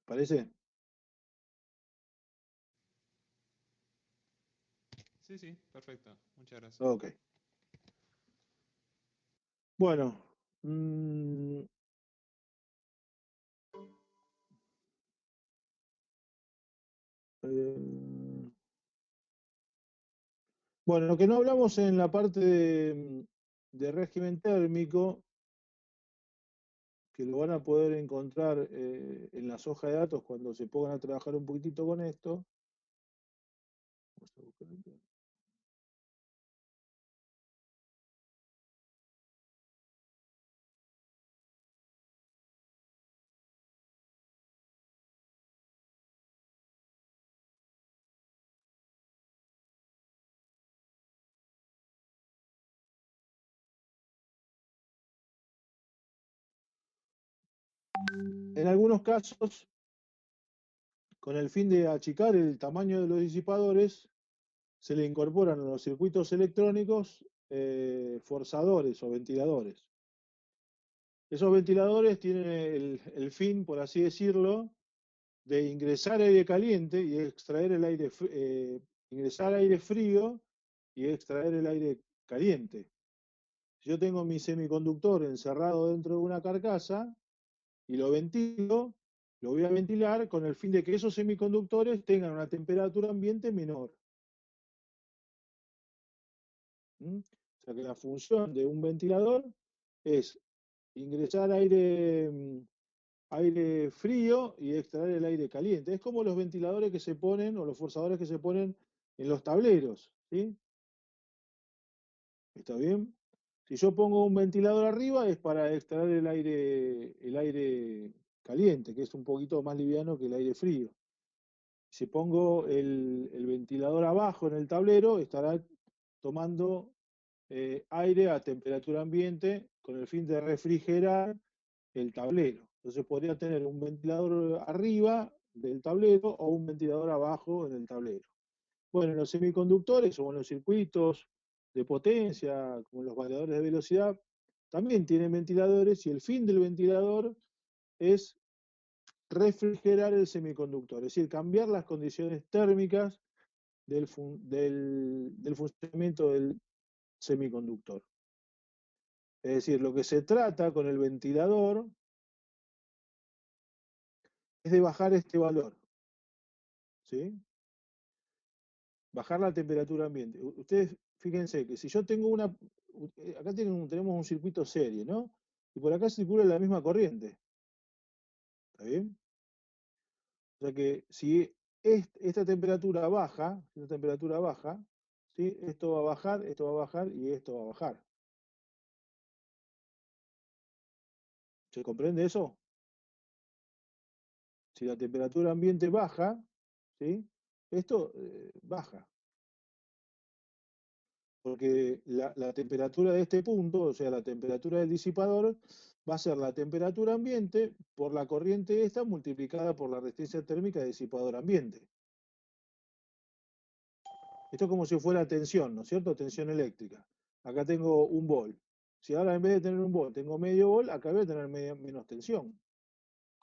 ¿Parece? Sí, sí, perfecto. Muchas gracias. Ok. Bueno. mm, eh, bueno, lo que no hablamos en la parte de régimen térmico, que lo van a poder encontrar en las hojas de datos cuando se pongan a trabajar un poquitito con esto. Vamos a buscar acá. En algunos casos, con el fin de achicar el tamaño de los disipadores, se le incorporan a los circuitos electrónicos forzadores o ventiladores. Esos ventiladores tienen el fin, por así decirlo, de ingresar aire caliente y extraer el aire, ingresar aire frío y extraer el aire caliente. Si yo tengo mi semiconductor encerrado dentro de una carcasa y lo ventilo, lo voy a ventilar con el fin de que esos semiconductores tengan una temperatura ambiente menor. ¿Mm? O sea que la función de un ventilador es ingresar aire frío y extraer el aire caliente. Es como los ventiladores que se ponen o los forzadores que se ponen en los tableros, ¿sí? ¿Está bien? Si yo pongo un ventilador arriba es para extraer el aire caliente, que es un poquito más liviano que el aire frío. Si pongo el ventilador abajo en el tablero, estará tomando aire a temperatura ambiente con el fin de refrigerar el tablero. Entonces podría tener un ventilador arriba del tablero o un ventilador abajo en el tablero. Bueno, en los semiconductores o en los circuitos de potencia, como los variadores de velocidad, también tienen ventiladores y el fin del ventilador es refrigerar el semiconductor, es decir, cambiar las condiciones térmicas del funcionamiento del semiconductor. Es decir, lo que se trata con el ventilador es de bajar este valor, ¿sí? Bajar la temperatura ambiente. Ustedes fíjense que si yo tengo acá tenemos un circuito serie, ¿no? Y por acá circula la misma corriente. ¿Está bien? O sea que si esta temperatura baja, ¿sí? Esto va a bajar, esto va a bajar y esto va a bajar. ¿Se comprende eso? Si la temperatura ambiente baja, ¿sí? Esto baja. Porque la temperatura de este punto, o sea, la temperatura del disipador, va a ser la temperatura ambiente por la corriente esta multiplicada por la resistencia térmica del disipador ambiente. Esto es como si fuera tensión, ¿no es cierto? Tensión eléctrica. Acá tengo un volt. Si ahora en vez de tener un volt tengo medio volt, acá voy a tener menos tensión.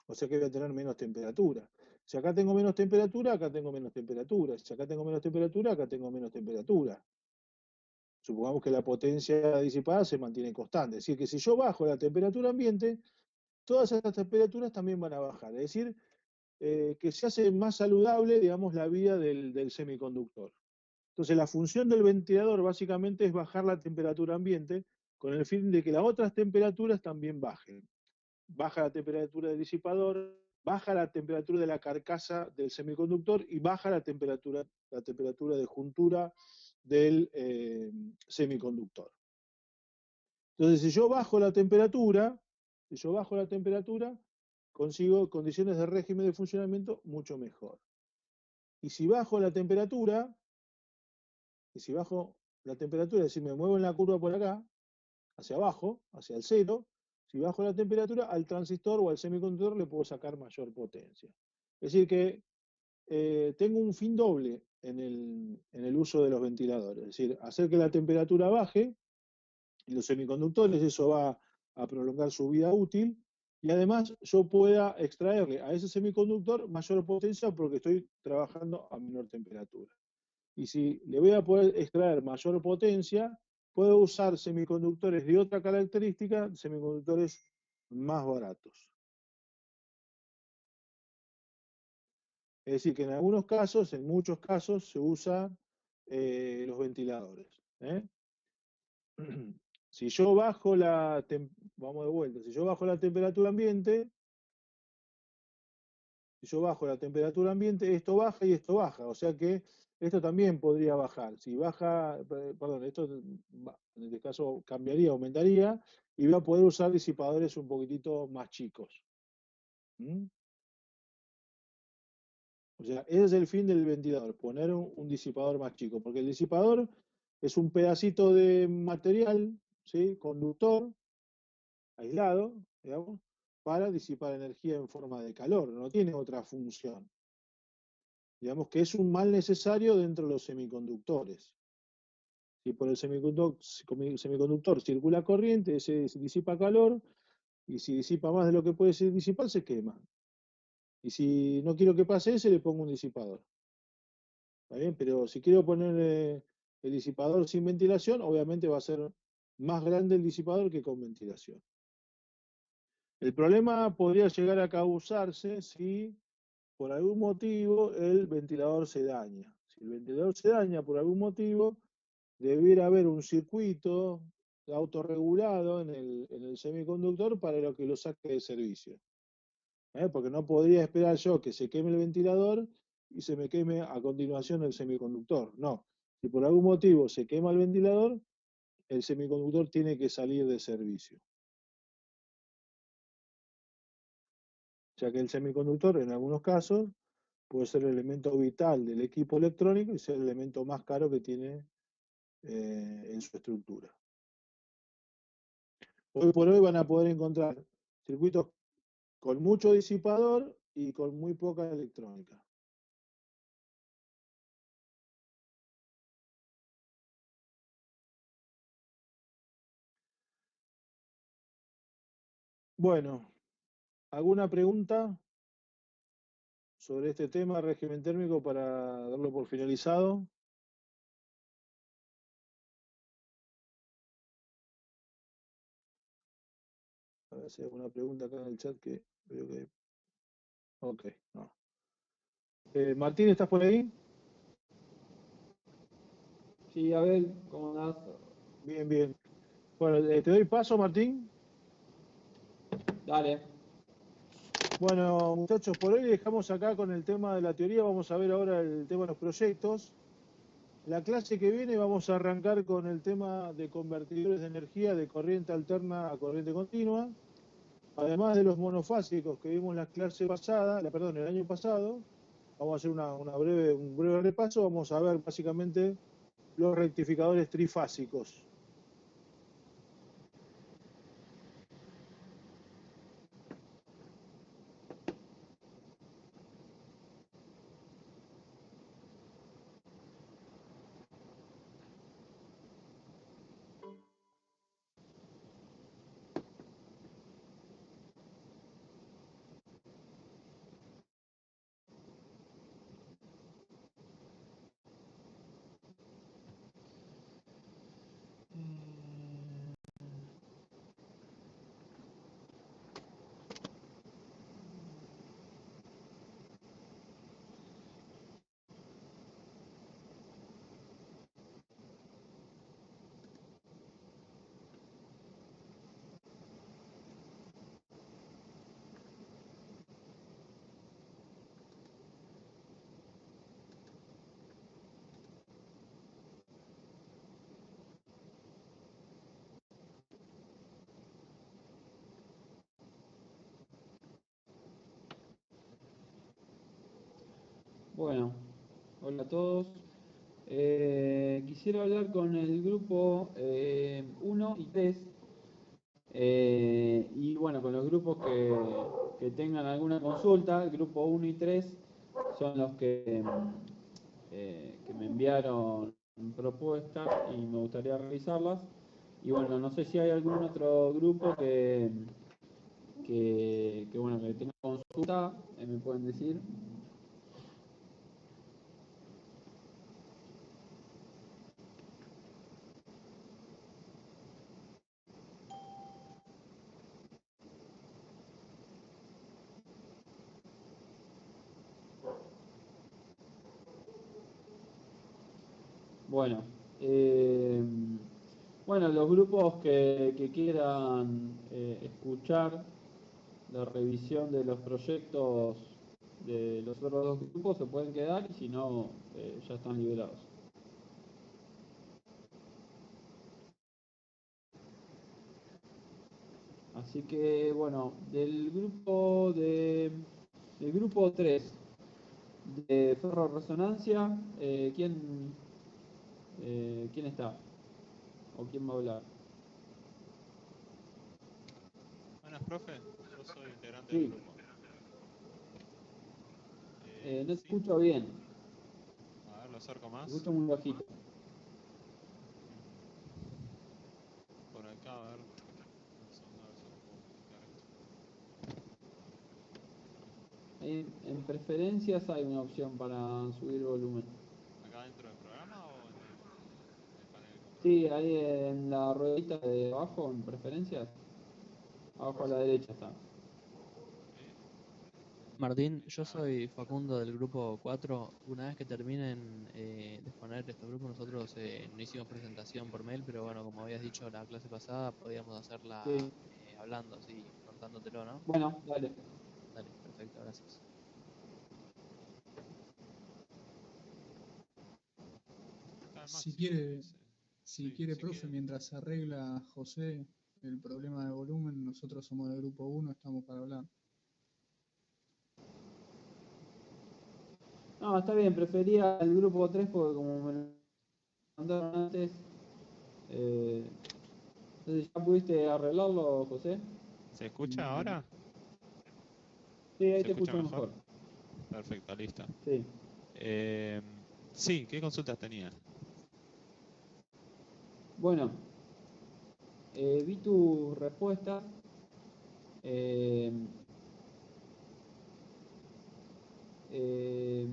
O sea que voy a tener menos temperatura. Si acá tengo menos temperatura, acá tengo menos temperatura. Si acá tengo menos temperatura, acá tengo menos temperatura. Supongamos que la potencia disipada se mantiene constante. Es decir, que si yo bajo la temperatura ambiente, todas estas temperaturas también van a bajar. Es decir, que se hace más saludable, digamos, la vida del semiconductor. Entonces, la función del ventilador básicamente es bajar la temperatura ambiente con el fin de que las otras temperaturas también bajen. Baja la temperatura del disipador, baja la temperatura de la carcasa del semiconductor y baja la temperatura de juntura del semiconductor. Entonces, si yo bajo la temperatura, consigo condiciones de régimen de funcionamiento mucho mejor. Y si bajo la temperatura, es decir, me muevo en la curva por acá, hacia abajo, hacia el cero, si bajo la temperatura, al transistor o al semiconductor le puedo sacar mayor potencia. Es decir que tengo un fin doble en el uso de los ventiladores, es decir, hacer que la temperatura baje y los semiconductores, eso va a prolongar su vida útil, y además yo pueda extraerle a ese semiconductor mayor potencia porque estoy trabajando a menor temperatura. Y si le voy a poder extraer mayor potencia, puedo usar semiconductores de otra característica, semiconductores más baratos. Es decir, que en algunos casos, en muchos casos, se usan los ventiladores. Si yo bajo vamos de vuelta, si yo bajo la temperatura ambiente, esto baja y esto baja. O sea que esto también podría bajar. Si baja, perdón, esto en este caso cambiaría, aumentaría, y voy a poder usar disipadores un poquitito más chicos. ¿Mm? O sea, ese es el fin del ventilador, poner un disipador más chico, porque el disipador es un pedacito de material, ¿sí? Conductor, aislado, digamos, para disipar energía en forma de calor, no tiene otra función. Digamos que es un mal necesario dentro de los semiconductores. Si por el semiconductor circula corriente, se disipa calor, y si disipa más de lo que puede disipar, se quema. Y si no quiero que pase ese, le pongo un disipador. ¿Está bien? Pero si quiero poner el disipador sin ventilación, obviamente va a ser más grande el disipador que con ventilación. El problema podría llegar a causarse si por algún motivo el ventilador se daña. Si el ventilador se daña por algún motivo, debiera haber un circuito autorregulado en el semiconductor para lo que lo saque de servicio. Porque no podría esperar yo que se queme el ventilador y se me queme a continuación el semiconductor. No, si por algún motivo se quema el ventilador, el semiconductor tiene que salir de servicio. O sea que el semiconductor en algunos casos puede ser el elemento vital del equipo electrónico y ser el elemento más caro que tiene en su estructura. Hoy por hoy van a poder encontrar circuitos con mucho disipador y con muy poca electrónica. Bueno, ¿alguna pregunta sobre este tema régimen térmico para darlo por finalizado? A ver si hay alguna pregunta acá en el chat que veo que... Ok, no. Martín, ¿estás por ahí? Sí, Abel, ¿cómo andás? Bien, bien. Bueno, te doy paso, Martín. Dale. Bueno, muchachos, por hoy dejamos acá con el tema de la teoría. Vamos a ver ahora el tema de los proyectos. La clase que viene vamos a arrancar con el tema de convertidores de energía de corriente alterna a corriente continua. Además de los monofásicos que vimos en la clase pasada, el año pasado, vamos a hacer un breve repaso. Vamos a ver básicamente los rectificadores trifásicos. Bueno, hola a todos. Quisiera hablar con el grupo 1 y 3. Y bueno, con los grupos que tengan alguna consulta, el grupo 1 y 3 son los que me enviaron propuestas y me gustaría revisarlas. Y bueno, no sé si hay algún otro grupo bueno, que tenga consulta, me pueden decir. Bueno, bueno, los grupos que quieran escuchar la revisión de los proyectos de los otros dos grupos se pueden quedar y si no, ya están liberados. Así que bueno, del grupo 3 de ferro-resonancia, ¿quién está? ¿O quién va a hablar? Buenas, profe. Yo soy integrante Sí. del grupo. No te Sí. escucho bien, A ver, lo acerco te más. escucho muy bajito. Por acá, a ver. Un segundo, a ver si lo puedo modificar esto. En preferencias hay una opción para subir volumen. ¿Acá dentro del programa o en el panel de control? Sí, ahí en la ruedita de abajo, en preferencias, abajo a la derecha está. Martín, yo soy Facundo del grupo 4. Una vez que terminen de exponer estos grupos, nosotros no hicimos presentación por mail, pero bueno, como habías dicho la clase pasada, podíamos hacerla Sí. hablando, así, cortándotelo, ¿no? Bueno, dale. Dale, perfecto, gracias. Está al Si máximo, quiere, dice. si Sí, quiere, si profe, quiere. mientras arregla José el problema de volumen, nosotros somos del grupo 1, estamos para hablar. No, está bien, prefería el grupo 3 porque como me lo mandaron antes, entonces ¿ya pudiste arreglarlo, José? ¿Se escucha ahora? Sí, ahí ¿Se te escucha escucho mejor? mejor. Perfecto, listo. Sí. Sí, ¿qué consultas tenía? Bueno, vi tu respuesta. Eh, eh,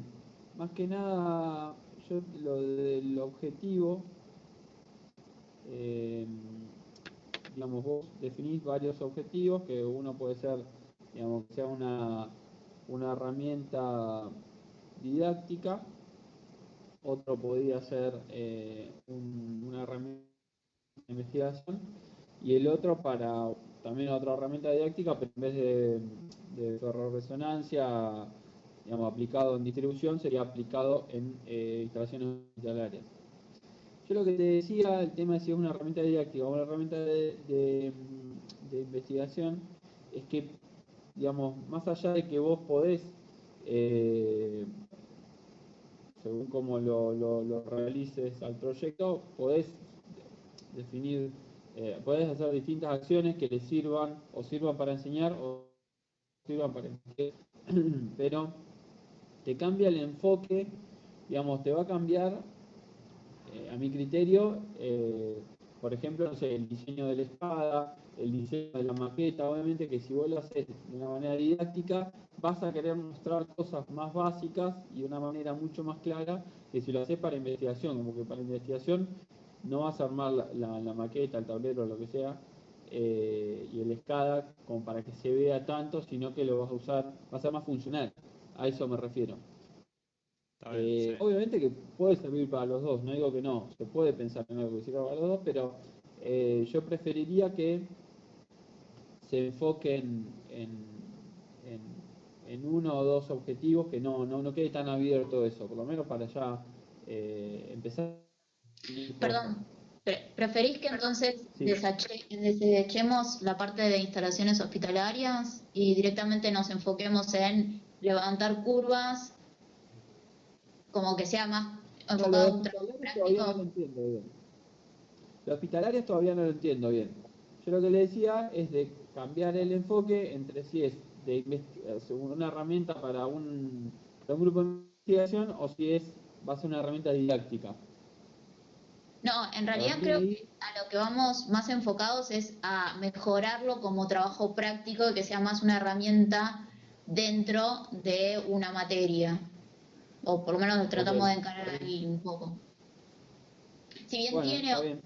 Más que nada, yo lo del objetivo, eh, digamos, vos definís varios objetivos, que uno puede ser, digamos, que sea una herramienta didáctica, otro podría ser una herramienta de investigación, y el otro para también otra herramienta didáctica, pero en vez de ferrorresonancia, digamos, aplicado en distribución, sería aplicado en instalaciones hospitalarias. Yo lo que te decía, el tema de si es una herramienta didáctica o una herramienta de investigación, es que, digamos, más allá de que vos podés, según cómo lo realices al proyecto, podés definir, podés hacer distintas acciones que les sirvan, o sirvan para enseñar, o sirvan para investigar, pero te cambia el enfoque, digamos, te va a cambiar, a mi criterio, por ejemplo, no sé, el diseño de la espada, el diseño de la maqueta. Obviamente que si vos lo haces de una manera didáctica, vas a querer mostrar cosas más básicas y de una manera mucho más clara que si lo haces para investigación. Como que para investigación no vas a armar la maqueta, el tablero, lo que sea, y el SCADA como para que se vea tanto, sino que lo vas a usar, va a ser más funcional. A eso me refiero. Está bien, sí. Obviamente que puede servir para los dos, no digo que no, se puede pensar en algo que sirva para los dos, pero yo preferiría que se enfoquen en uno o dos objetivos, que no quede tan abierto eso, por lo menos para ya empezar. Perdón, ¿preferís que entonces Sí. desechemos la parte de instalaciones hospitalarias y directamente nos enfoquemos en levantar curvas, como que sea más No, lo enfocado de a un trabajo hospitalarios todavía no lo práctico? entiendo bien. Lo hospitalarios todavía no lo entiendo bien. Yo lo que le decía es de cambiar el enfoque entre si es una herramienta para un grupo de investigación o si va a ser una herramienta didáctica. No, en Para realidad mí creo ahí, que a lo que vamos más enfocados es a mejorarlo como trabajo práctico y que sea más una herramienta dentro de una materia, o por lo menos lo tratamos de ok. encarar ahí un poco. Si bien Bueno, tiene, está bien.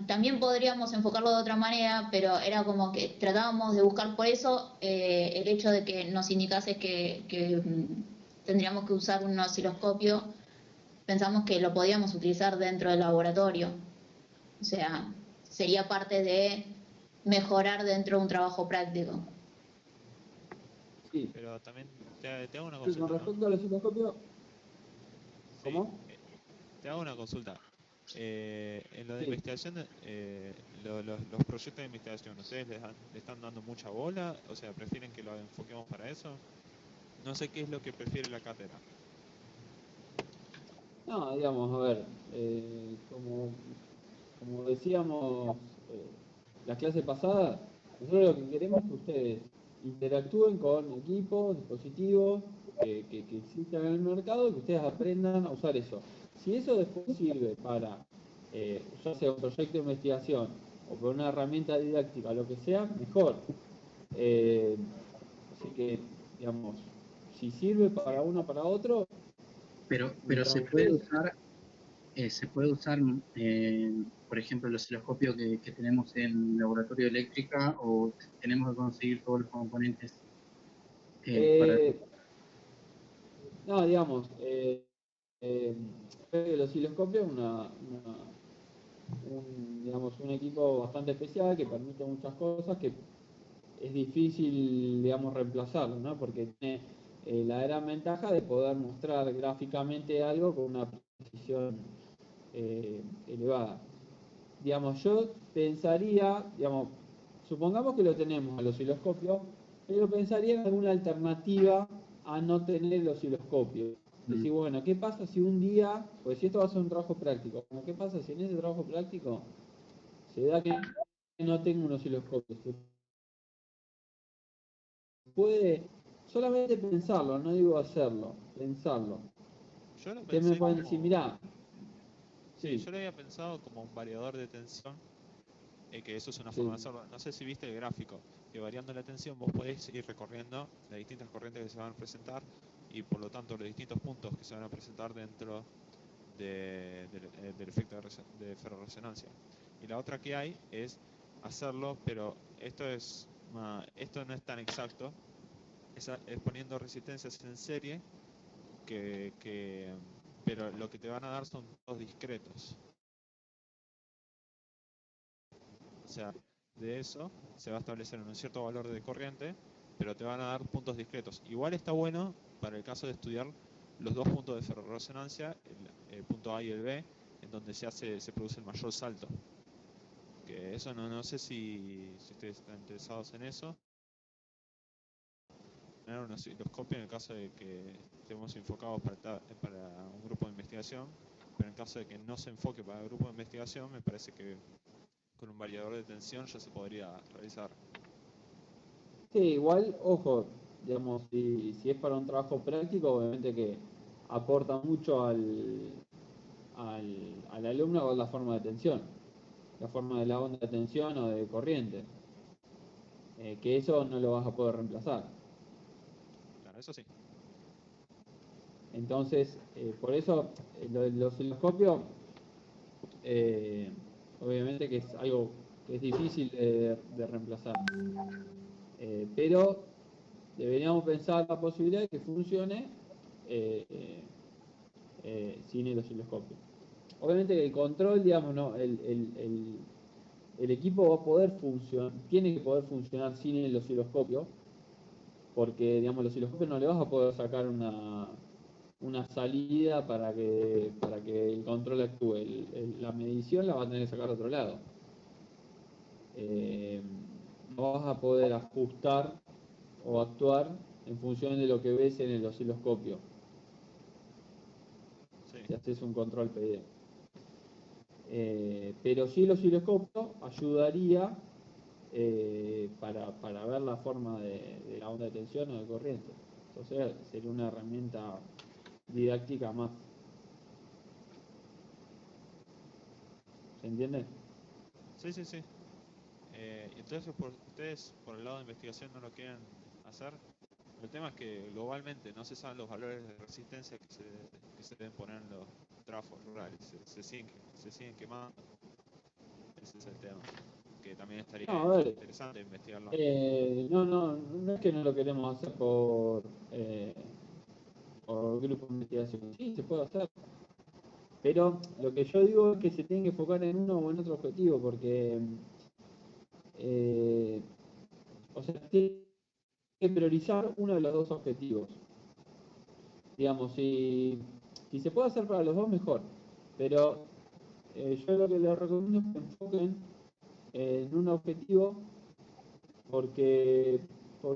también podríamos enfocarlo de otra manera, pero era como que tratábamos de buscar por eso el hecho de que nos indicase que tendríamos que usar un osciloscopio, pensamos que lo podíamos utilizar dentro del laboratorio. O sea, sería parte de mejorar dentro de un trabajo práctico. Sí. Pero también te hago una Sí, con consulta, ¿no? respecto al osciloscopio, Sí, ¿cómo? te hago una consulta. En lo de Sí. investigación, los proyectos de investigación, ¿ustedes le están dando mucha bola? O sea, ¿prefieren que lo enfoquemos para eso? No sé qué es lo que prefiere la cátedra. No, digamos, a ver, como decíamos la clase pasada, nosotros lo que queremos es que ustedes interactúen con equipos, dispositivos que existen en el mercado y que ustedes aprendan a usar eso. Si eso después sirve para, ya sea un proyecto de investigación o para una herramienta didáctica, lo que sea, mejor. Así que, digamos, si sirve para uno o para otro, Pero mientras se puede ustedes... usar, por ejemplo, el osciloscopio que tenemos en laboratorio de eléctrica, o tenemos que conseguir todos los componentes para... No, digamos, el osciloscopio es digamos, un equipo bastante especial que permite muchas cosas que es difícil, digamos, reemplazarlo, ¿no? Porque tiene la gran ventaja de poder mostrar gráficamente algo con una precisión elevada. Digamos, yo pensaría, digamos, supongamos que lo tenemos al osciloscopio, pero pensaría en alguna alternativa a no tener el osciloscopio. Decir, bueno, ¿qué pasa si un día, pues si esto va a ser un trabajo práctico, ¿qué pasa si en ese trabajo práctico se da que no tengo un osciloscopio? ¿Se puede solamente pensarlo, no digo hacerlo, pensarlo. Yo lo ¿Qué me pensé pueden decir? como... Mirá, Sí, sí, yo lo había pensado como un variador de tensión, que eso es una sí, forma de hacerlo. No sé si viste el gráfico, que variando la tensión vos podés ir recorriendo las distintas corrientes que se van a presentar y por lo tanto los distintos puntos que se van a presentar dentro del efecto de ferrorresonancia. Y la otra que hay es hacerlo, pero esto no es tan exacto, es poniendo resistencias en serie, pero lo que te van a dar son puntos discretos. O sea, de eso se va a establecer un cierto valor de corriente, pero te van a dar puntos discretos. Igual está bueno para el caso de estudiar los dos puntos de ferrorresonancia, el punto A y el B, en donde se produce el mayor salto. Que eso no sé si ustedes están interesados en eso. Tener un osciloscopio en el caso de que estemos enfocados para un grupo de investigación, pero en caso de que no se enfoque para el grupo de investigación, me parece que con un variador de tensión ya se podría realizar. sí, igual, ojo, digamos, si es para un trabajo práctico, obviamente que aporta mucho al alumno la forma de tensión, la forma de la onda de tensión o de corriente, que eso no lo vas a poder reemplazar. Claro, eso sí. Entonces, por eso el osciloscopio, obviamente que es algo que es difícil de reemplazar, pero deberíamos pensar la posibilidad de que funcione sin el osciloscopio. Obviamente que el control, digamos, no, el equipo va a poder funcionar, tiene que poder funcionar sin el osciloscopio, porque, digamos, el osciloscopio no le vas a poder sacar una salida para que el control actúe. La medición la va a tener que sacar de otro lado. No vas a poder ajustar o actuar en función de lo que ves en el osciloscopio. Sí. Si haces un control PD. Pero sí el osciloscopio ayudaría para ver la forma de la onda de tensión o de corriente. Entonces sería una herramienta didáctica más. ¿Se entiende? Sí, sí, sí. Entonces, ustedes por el lado de investigación no lo quieren hacer. El tema es que globalmente no se saben los valores de resistencia que se deben poner en los trafos rurales. Se siguen quemando. Ese es el tema. Que también estaría No, a ver, interesante investigarlo. no es que no lo queremos hacer por grupo de investigación. Sí, se puede hacer. Pero lo que yo digo es que se tiene que enfocar en uno o en otro objetivo, porque o sea, tiene que priorizar uno de los dos objetivos. Digamos, si se puede hacer para los dos, mejor. Pero yo lo que les recomiendo es que enfoquen en un objetivo porque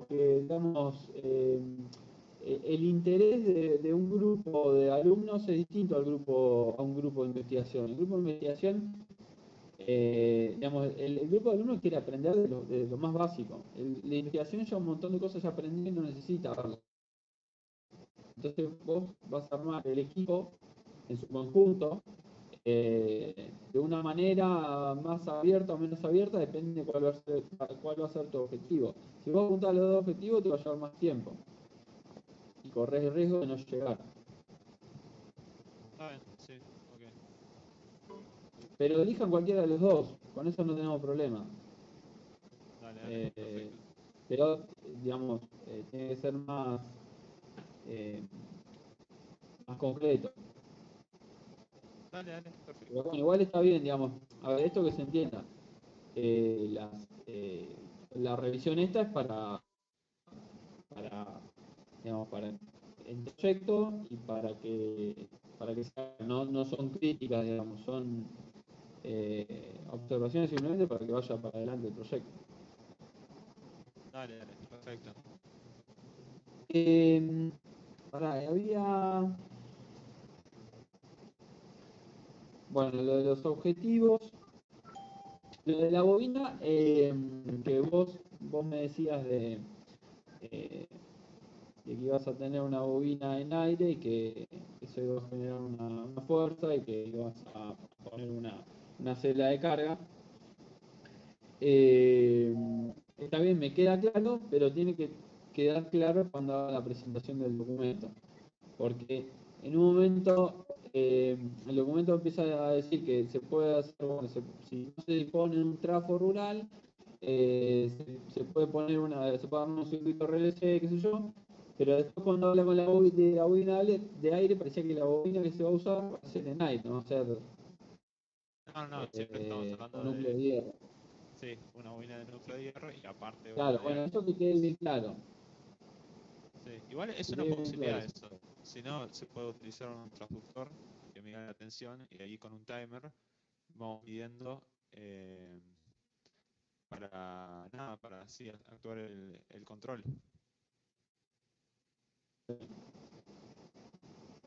digamos, el interés de un grupo de alumnos es distinto a un grupo de investigación. El grupo de investigación, digamos, el grupo de alumnos quiere aprender de lo más básico. La investigación ya un montón de cosas ya aprendí y no necesita verlo. Entonces vos vas a armar el equipo en su conjunto de una manera más abierta o menos abierta, depende de cuál va a ser tu objetivo. Si vos apuntás a los dos objetivos, te va a llevar más tiempo y corres el riesgo de no llegar. Ah, sí, ok. Pero elijan cualquiera de los dos, con eso no tenemos problema. Dale, perfecto. Pero, digamos, tiene que ser más concreto. Dale, perfecto. Pero bueno, igual está bien, digamos, a ver, esto que se entienda. La revisión esta es digamos, para el proyecto y para que no son críticas, digamos, son observaciones simplemente para que vaya para adelante el proyecto. Dale, perfecto. Había, bueno, lo de los objetivos, lo de la bobina, que vos me decías de de que ibas a tener una bobina en aire y que eso iba a generar una fuerza y que ibas a poner una celda de carga. Está bien, me queda claro, pero tiene que quedar claro cuando haga la presentación del documento. Porque en un momento el documento empieza a decir que se puede hacer, bueno, si no se dispone un trafo rural, se puede poner se puede dar un circuito RLC, qué sé yo, pero después cuando habla con la bobina de aire, parecía que la bobina que se va a usar va a ser en aire, no va a ser No, siempre estamos hablando con núcleo de de, hierro. sí, una bobina de núcleo de hierro y aparte una Claro, de bueno, aire. eso que quede bien claro. Sí, igual es Que una quede bien posibilidad claro. eso. Si no, se puede utilizar un transductor que mida la tensión y ahí con un timer vamos midiendo para así actuar el control.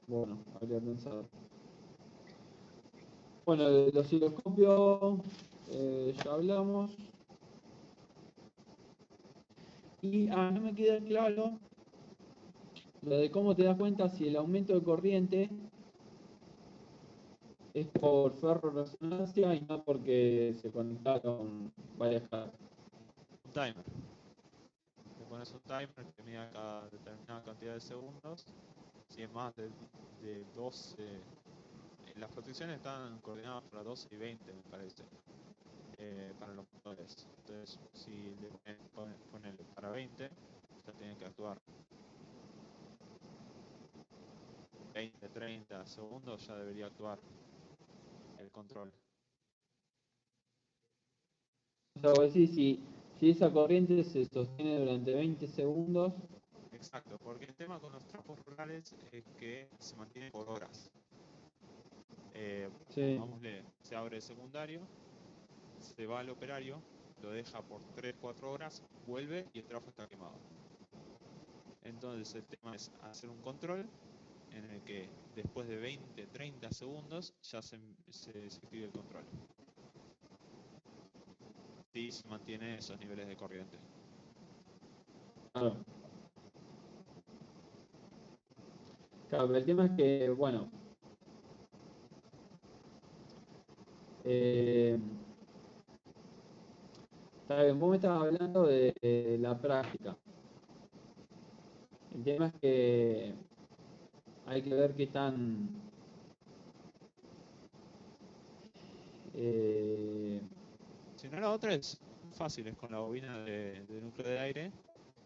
Bueno, habría pensado. Bueno, del osciloscopio ya hablamos. Y no me queda claro lo de cómo te das cuenta si el aumento de corriente es por ferro-resonancia y no porque se conectaron varias cargas. Un timer. Le pones un timer que mida cada determinada cantidad de segundos. Si es más de 12, las protecciones están coordinadas para 12 y 20, me parece, para los motores. Entonces, si le ponen para 20, ya tienen que actuar 20, 30 segundos, ya debería actuar el control. O sea, vos decís, si esa corriente se sostiene durante 20 segundos. Exacto, porque el tema con los trapos rurales es que se mantiene por horas. Sí. Pongámosle, se abre el secundario, se va al operario, lo deja por 3-4 horas, vuelve y el trafo está quemado. Entonces el tema es hacer un control en el que después de 20-30 segundos ya se active el control. Y se mantiene esos niveles de corriente. Claro. Claro, pero el tema es que, bueno, está bien, vos me estabas hablando de la práctica. El tema es que hay que ver qué tan Si no, la otra es fácil, es con la bobina de núcleo de aire,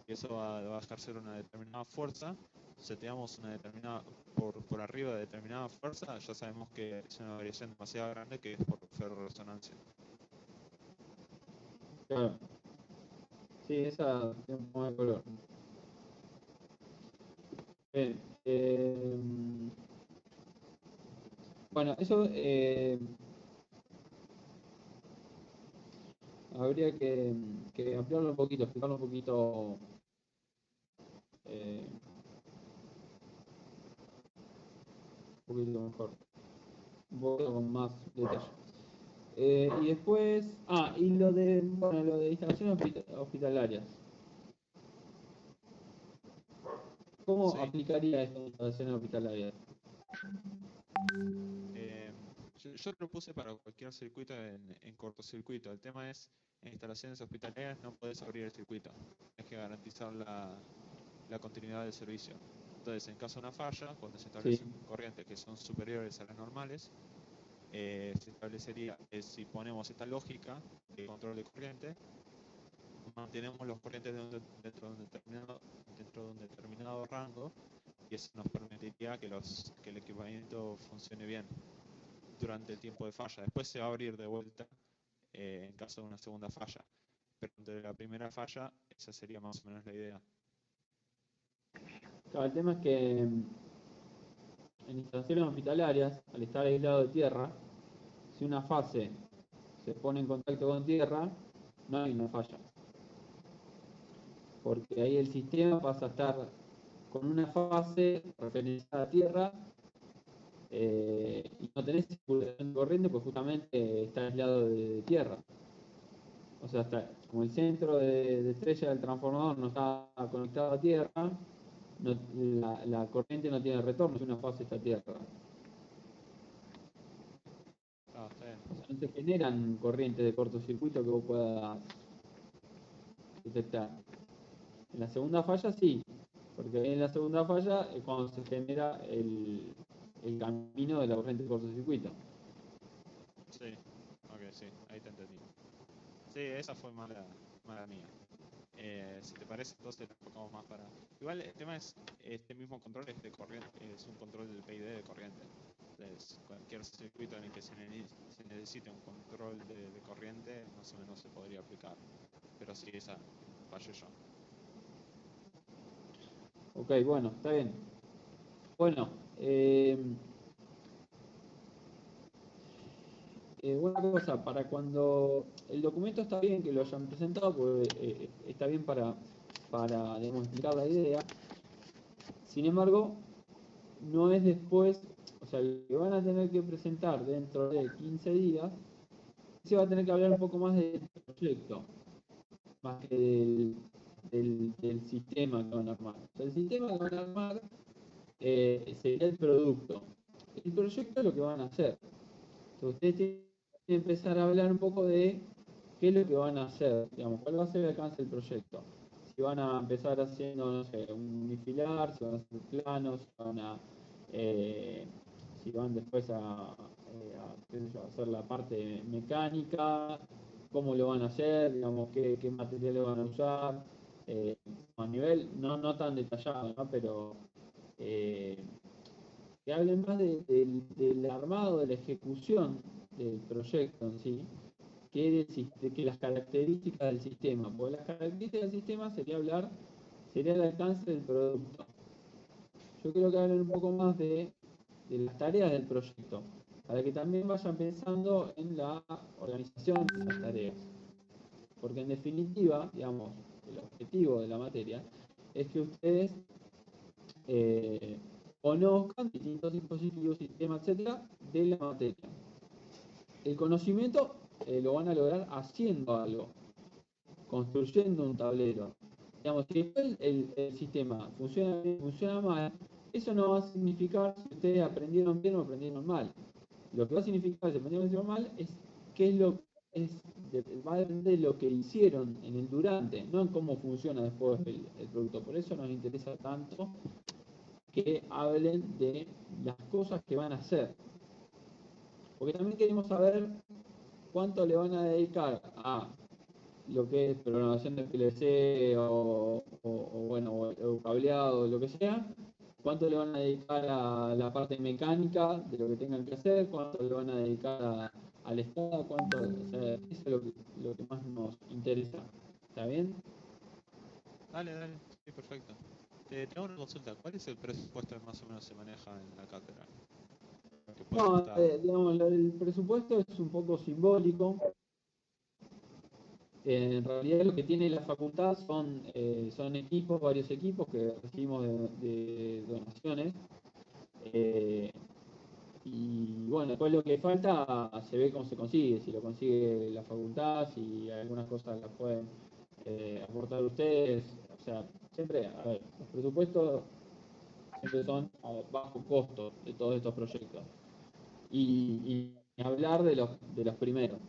y eso va a ejercer una determinada fuerza. Seteamos una determinada, por arriba de determinada fuerza, ya sabemos que es una variación demasiado grande que es por ferro-resonancia. Claro. Sí, esa tiene un poco de color. Bien. Bueno, eso habría que ampliarlo un poquito, explicarlo un poquito mejor, un poquito con más detalle. Y después, y lo de instalaciones hospitalarias. ¿Cómo Sí. aplicaría esta instalación hospitalaria? Yo lo puse para cualquier circuito en cortocircuito. El tema es, en instalaciones hospitalarias no podés abrir el circuito. Tienes que garantizar la continuidad del servicio. Entonces, en caso de una falla, cuando se establecen corrientes que son superiores a las normales, se establecería, si ponemos esta lógica de control de corriente, mantenemos los corrientes dentro de un determinado rango, y eso nos permitiría que el equipamiento funcione bien durante el tiempo de falla. Después se va a abrir de vuelta en caso de una segunda falla, pero entre la primera falla esa sería más o menos la idea. Claro, el tema es que en instalaciones hospitalarias, al estar aislado de tierra, si una fase se pone en contacto con tierra, no hay una falla. Porque ahí el sistema pasa a estar con una fase referenciada a tierra y no tenés circulación de corriente, pues justamente está aislado de tierra. O sea, como el centro de estrella del transformador no está conectado a tierra, la corriente no tiene retorno, es una fase esta Tierra. Está bien. O sea, no se generan corrientes de cortocircuito que vos puedas detectar. En la segunda falla sí, porque en la segunda falla es cuando se genera el camino de la corriente de cortocircuito. Sí, ok, sí, ahí te entendí. Sí, esa fue mala mía. Si te parece, entonces la enfocamos más para... Igual el tema es, este mismo control es de corriente, es un control del PID de corriente. Entonces, cualquier circuito en el que se necesite un control de corriente, más o menos se podría aplicar. Pero sí, esa fallé yo. Ok, bueno, está bien. Bueno, una cosa, para cuando el documento está bien que lo hayan presentado, pues está bien para digamos, explicar la idea. Sin embargo, no es después, o sea, lo que van a tener que presentar dentro de 15 días, se va a tener que hablar un poco más del proyecto, más que del sistema que van a armar. O sea, el sistema que van a armar sería el producto. El proyecto es lo que van a hacer. Entonces, ustedes tienen que empezar a hablar un poco de qué es lo que van a hacer, digamos, cuál va a ser el alcance del proyecto. Si van a empezar haciendo, no sé, un unifilar, si van a hacer planos, si van después qué sé yo, a hacer la parte mecánica, cómo lo van a hacer, digamos, qué materiales van a usar, a nivel no tan detallado, ¿no? Pero que hablen más del armado, de la ejecución del proyecto en sí, que las características del sistema. Porque las características del sistema sería el alcance del producto. Yo creo que hablen un poco más de las tareas del proyecto, para que también vayan pensando en la organización de esas tareas. Porque en definitiva, digamos, el objetivo de la materia es que ustedes conozcan distintos dispositivos, sistemas, etcétera, de la materia. El conocimiento lo van a lograr haciendo algo, construyendo un tablero. Digamos, si después el sistema funciona mal, eso no va a significar si ustedes aprendieron bien o aprendieron mal. Lo que va a significar si aprendieron mal es qué es va a depender de lo que hicieron en el durante, no en cómo funciona después el producto. Por eso nos interesa tanto que hablen de las cosas que van a hacer. Porque también queremos saber cuánto le van a dedicar a lo que es programación de PLC o cableado, lo que sea, cuánto le van a dedicar a la parte mecánica de lo que tengan que hacer, cuánto le van a dedicar al estado, o sea, eso es lo que más nos interesa. ¿Está bien? Dale, sí, perfecto. Tengo una consulta, ¿cuál es el presupuesto que más o menos se maneja en la cátedra? No, digamos, el presupuesto es un poco simbólico. En realidad lo que tiene la facultad son varios equipos que recibimos de donaciones. Y bueno, después lo que falta se ve cómo se consigue, si lo consigue la facultad, si algunas cosas las pueden aportar ustedes. O sea, siempre, a ver, los presupuestos siempre son a bajo costo de todos estos proyectos. Y hablar de los primeros.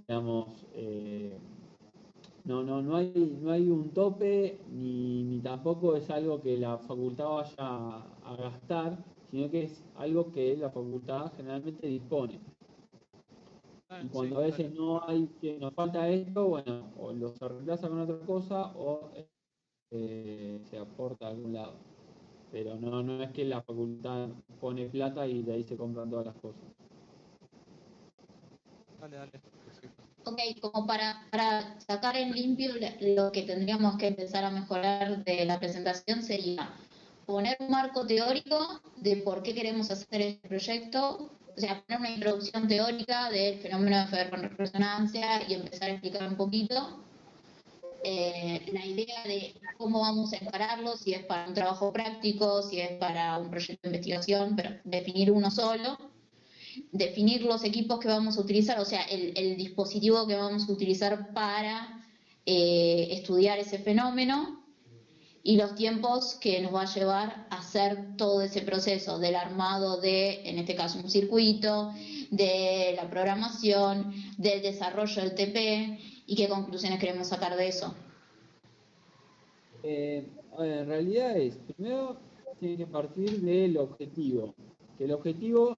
Digamos, no hay un tope ni tampoco es algo que la facultad vaya a gastar, sino que es algo que la facultad generalmente dispone. Y cuando a veces no hay, que nos falta esto, bueno, o lo se reemplaza con otra cosa o se aporta a algún lado. Pero no es que la facultad pone plata y de ahí se compran todas las cosas. Dale, perfecto. Ok, como para sacar en limpio, lo que tendríamos que empezar a mejorar de la presentación sería poner un marco teórico de por qué queremos hacer este proyecto, o sea, poner una introducción teórica del fenómeno de ferrorresonancia y empezar a explicar un poquito la idea de cómo vamos a encararlo, si es para un trabajo práctico, si es para un proyecto de investigación, pero definir uno solo. Definir los equipos que vamos a utilizar, o sea, el dispositivo que vamos a utilizar para estudiar ese fenómeno y los tiempos que nos va a llevar a hacer todo ese proceso del armado de, en este caso, un circuito, de la programación, del desarrollo del TP y qué conclusiones queremos sacar de eso. A ver, en realidad primero tiene que partir del objetivo. Que el objetivo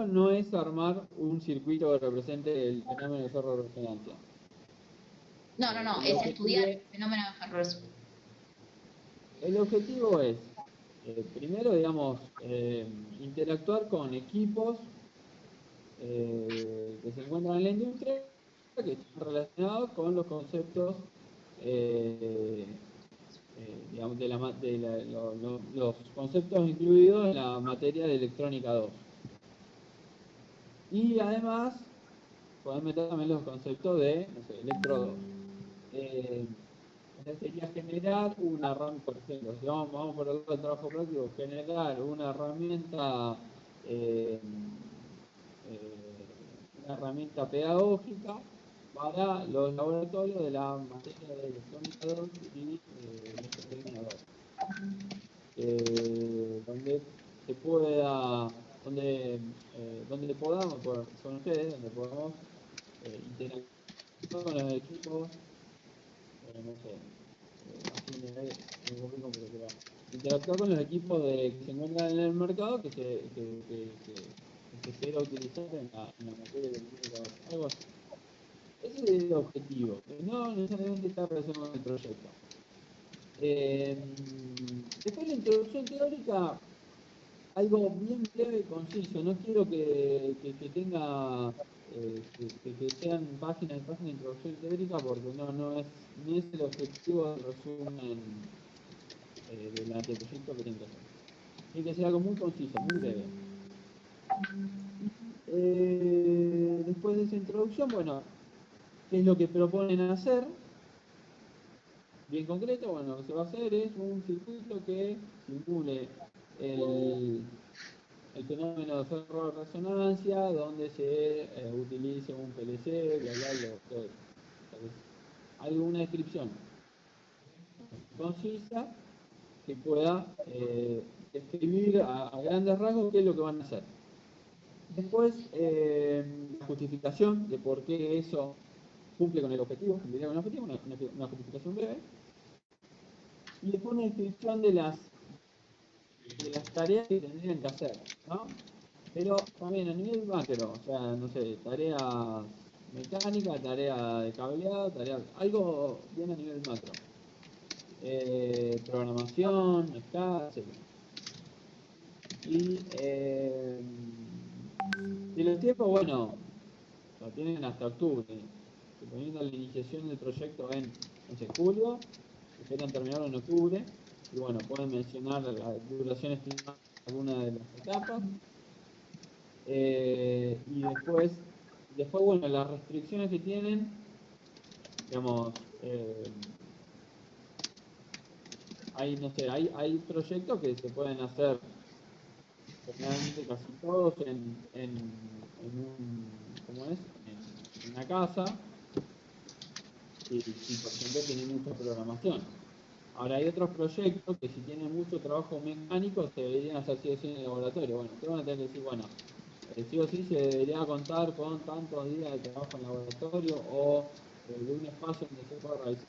no es armar un circuito que represente el fenómeno de ferrorresonancia. No, es estudiar el fenómeno de ferrorresonancia. El objetivo es, primero, digamos, interactuar con equipos que se encuentran en la industria que están relacionados con los conceptos digamos, los conceptos incluidos en la materia de electrónica 2. Y además, podemos meter también los conceptos de, no sé, electro 2. Sería generar una herramienta, por ejemplo, si vamos por el lado del trabajo práctico, generar una herramienta pedagógica para los laboratorios de la materia de electrónica 2 y electrotecnia 2, donde se pueda, donde podamos, son ustedes, donde podamos interactuar con los equipos, no sé, interactuar con los equipos que se encuentran en el mercado que se espera utilizar en la materia de electrónica 2, algo así. Ese es el objetivo, no necesariamente está relacionado con el proyecto. Después la introducción teórica, algo bien breve y conciso. No quiero que tenga que sean páginas de introducción teórica, porque no es el objetivo del resumen del anteproyecto que tengo que hacer. Tiene que ser algo muy conciso, muy breve. Después de esa introducción, bueno, ¿qué es lo que proponen hacer? Bien concreto, bueno, lo que se va a hacer es un circuito que simule el fenómeno de ferrorresonancia, donde se utilice un PLC, todo. Alguna descripción concisa que pueda describir a grandes rasgos qué es lo que van a hacer. Después, la justificación de por qué eso cumple con el objetivo, una justificación breve. Y después una descripción de las tareas que tendrían que hacer, ¿no? Pero también a nivel macro, o sea, no sé, tareas mecánicas, tareas de cableado, algo bien a nivel macro. Programación, escala, etc. Y de los tiempos, bueno, lo tienen hasta octubre, suponiendo la iniciación del proyecto en julio, esperan terminarlo en octubre, y bueno, pueden mencionar la duración estimada de alguna de las etapas, y después, bueno, las restricciones que tienen, digamos, hay proyectos que se pueden hacer, generalmente casi todos en una casa, y por ejemplo tiene mucha programación. Ahora hay otros proyectos que si tienen mucho trabajo mecánico se deberían hacer sí o sí en el laboratorio. Bueno, ustedes van a tener que decir, bueno, sí o sí se debería contar con tantos días de trabajo en laboratorio o de un espacio donde se pueda realizar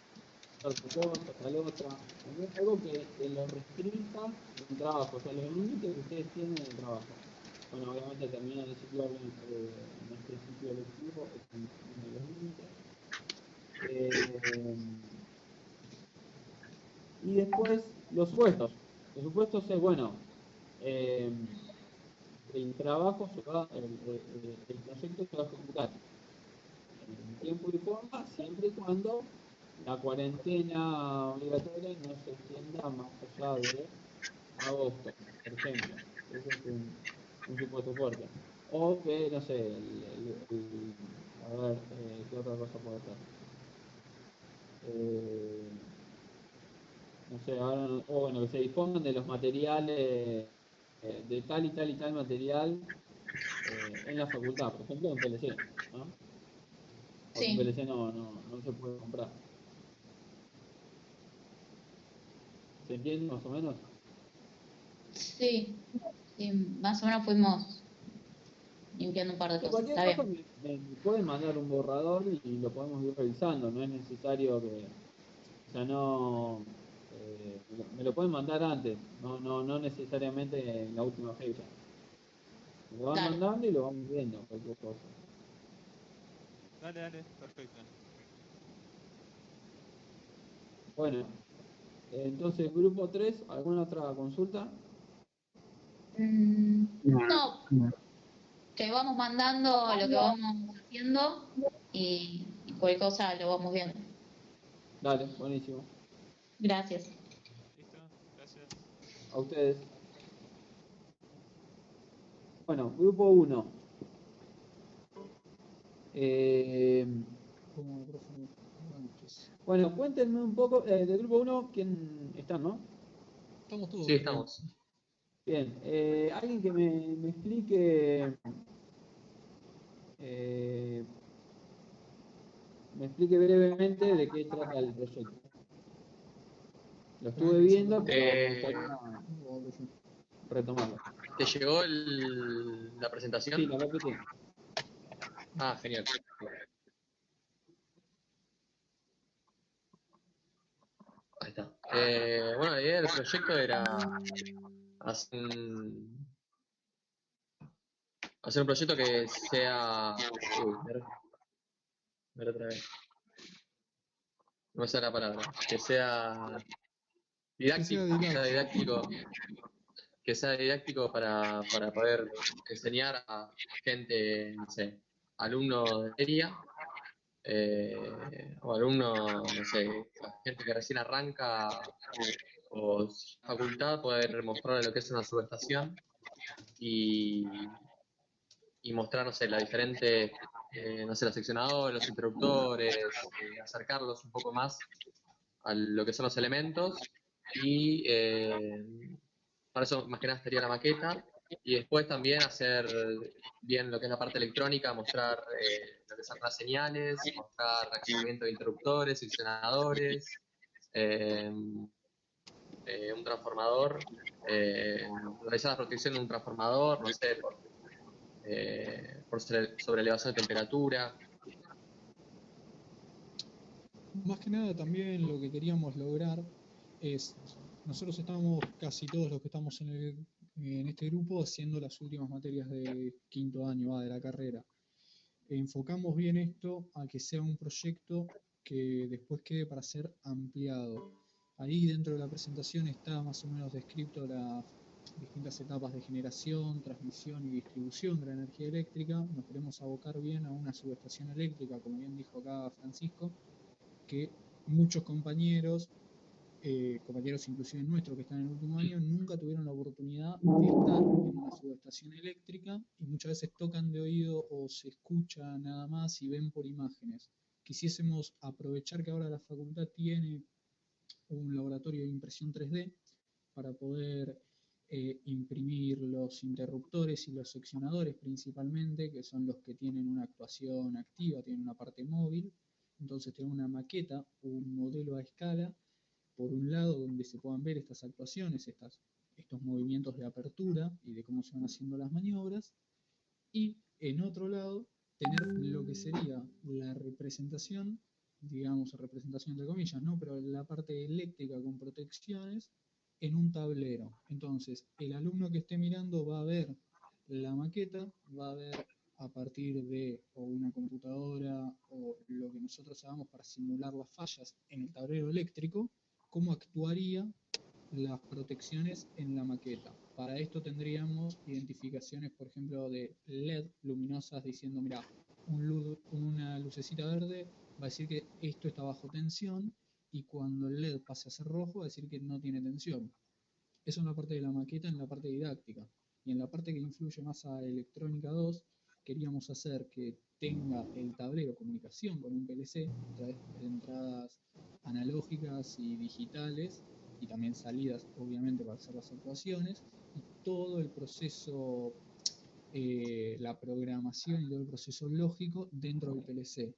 tal cosa, tal otra. Algo que los restrinja el trabajo, o sea, los límites que ustedes tienen en el trabajo. Bueno, obviamente terminan el ciclo en este ciclo lectivo, en los límites. Y después los supuestos. Los supuestos es, bueno, el trabajo se va, el proyecto se va a ejecutar en tiempo y forma, siempre y cuando la cuarentena obligatoria no se extienda más allá de agosto, por ejemplo. Eso es un supuesto fuerte. O que, no sé, a ver, ¿qué otra cosa puede ser? No sé, ahora, o bueno, que se dispongan de los materiales, de tal y tal y tal material en la facultad, por ejemplo, en PLC, ¿no? Porque en PLC no se puede comprar. ¿Se entiende más o menos? Sí, sí, más o menos fuimos limpiando un par de En cosas. cualquier Está caso, bien. me pueden mandar un borrador y lo podemos ir revisando. No es necesario que, o sea, no, me lo pueden mandar antes, no necesariamente en la última fecha. Me lo van Dale. mandando y lo vamos viendo, cualquier cosa. Dale, perfecto. Bueno, entonces, grupo 3, ¿alguna otra consulta? No, te vamos mandando lo que vamos haciendo y cualquier cosa lo vamos viendo. Dale, buenísimo. Gracias. Listo, gracias. A ustedes. Bueno, grupo 1. Como profe, buenas noches. Bueno, cuéntenme un poco del grupo 1, ¿quién está, no? Estamos todos. Sí, estamos. Bien, alguien que me explique brevemente de qué trata el proyecto. Lo estuve viendo, pero me gustaría retomarlo. ¿Te llegó la presentación? Sí, la repetí. Ah, genial. Ahí está. Bueno, la idea del proyecto era hacer un proyecto que sea... Uy, ver otra vez. No sé la palabra. Que sea didáctico, que sea didáctico para poder enseñar a gente, no sé, alumnos de feria, o alumnos, no sé, gente que recién arranca o facultad, poder mostrarle lo que es una subestación y mostrar, no sé, la diferente, no sé, los seccionadores, los interruptores, acercarlos un poco más a lo que son los elementos y para eso más que nada estaría la maqueta y después también hacer bien lo que es la parte electrónica, mostrar lo que son las señales, mostrar accionamiento de interruptores, seccionadores, un transformador, realizar la protección de un transformador, no sé, por sobre elevación de temperatura. Más que nada también lo que queríamos lograr es, nosotros estamos, casi todos los que estamos en este grupo, haciendo las últimas materias de quinto año de la carrera. Enfocamos bien esto a que sea un proyecto que después quede para ser ampliado. Ahí dentro de la presentación está más o menos descrito las distintas etapas de generación, transmisión y distribución de la energía eléctrica. Nos queremos abocar bien a una subestación eléctrica, como bien dijo acá Francisco, que muchos compañeros inclusive nuestros que están en el último año, nunca tuvieron la oportunidad de estar en una subestación eléctrica y muchas veces tocan de oído o se escucha nada más y ven por imágenes. Quisiésemos aprovechar que ahora la facultad tiene un laboratorio de impresión 3D para poder imprimir los interruptores y los seccionadores principalmente, que son los que tienen una actuación activa, tienen una parte móvil. Entonces tenemos una maqueta, un modelo a escala, por un lado donde se puedan ver estas actuaciones, estos movimientos de apertura y de cómo se van haciendo las maniobras, y en otro lado tener lo que sería la representación, digamos representación entre comillas, ¿no? Pero la parte eléctrica con protecciones en un tablero. Entonces, el alumno que esté mirando va a ver la maqueta, va a ver a partir de o una computadora o lo que nosotros hagamos para simular las fallas en el tablero eléctrico, cómo actuaría las protecciones en la maqueta. Para esto tendríamos identificaciones, por ejemplo, de LED luminosas diciendo, mira, una lucecita verde va a decir que esto está bajo tensión y cuando el LED pase a ser rojo va a decir que no tiene tensión. Eso en la parte de la maqueta, en la parte didáctica. Y en la parte que influye más a Electrónica 2, queríamos hacer que tenga el tablero comunicación con un PLC, a través de entradas analógicas y digitales, y también salidas, obviamente, para hacer las actuaciones, y todo el proceso, la programación y todo el proceso lógico dentro del PLC.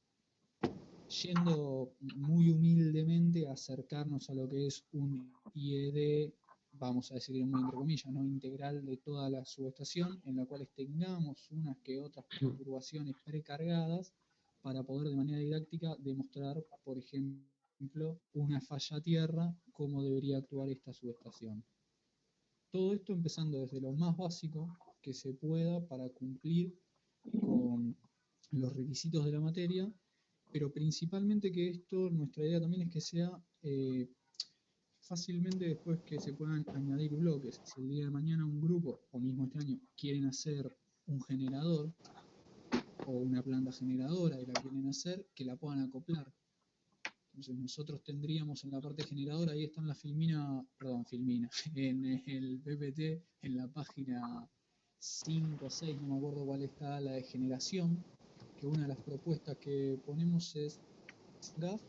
yendo muy humildemente a acercarnos a lo que es un IED, vamos a decir muy entre comillas, ¿no? Integral de toda la subestación, en la cual tengamos unas que otras perturbaciones precargadas para poder de manera didáctica demostrar, por ejemplo, una falla a tierra, cómo debería actuar esta subestación. Todo esto empezando desde lo más básico que se pueda para cumplir con los requisitos de la materia, pero principalmente que esto, nuestra idea también es que sea fácilmente después que se puedan añadir bloques. Si el día de mañana un grupo, o mismo este año, quieren hacer un generador o una planta generadora y la quieren hacer, que la puedan acoplar. Entonces nosotros tendríamos en la parte generadora, ahí está en la Filmina, en el PPT, en la página 5 o 6, no me acuerdo cuál está, la de generación, que una de las propuestas que ponemos es GAF,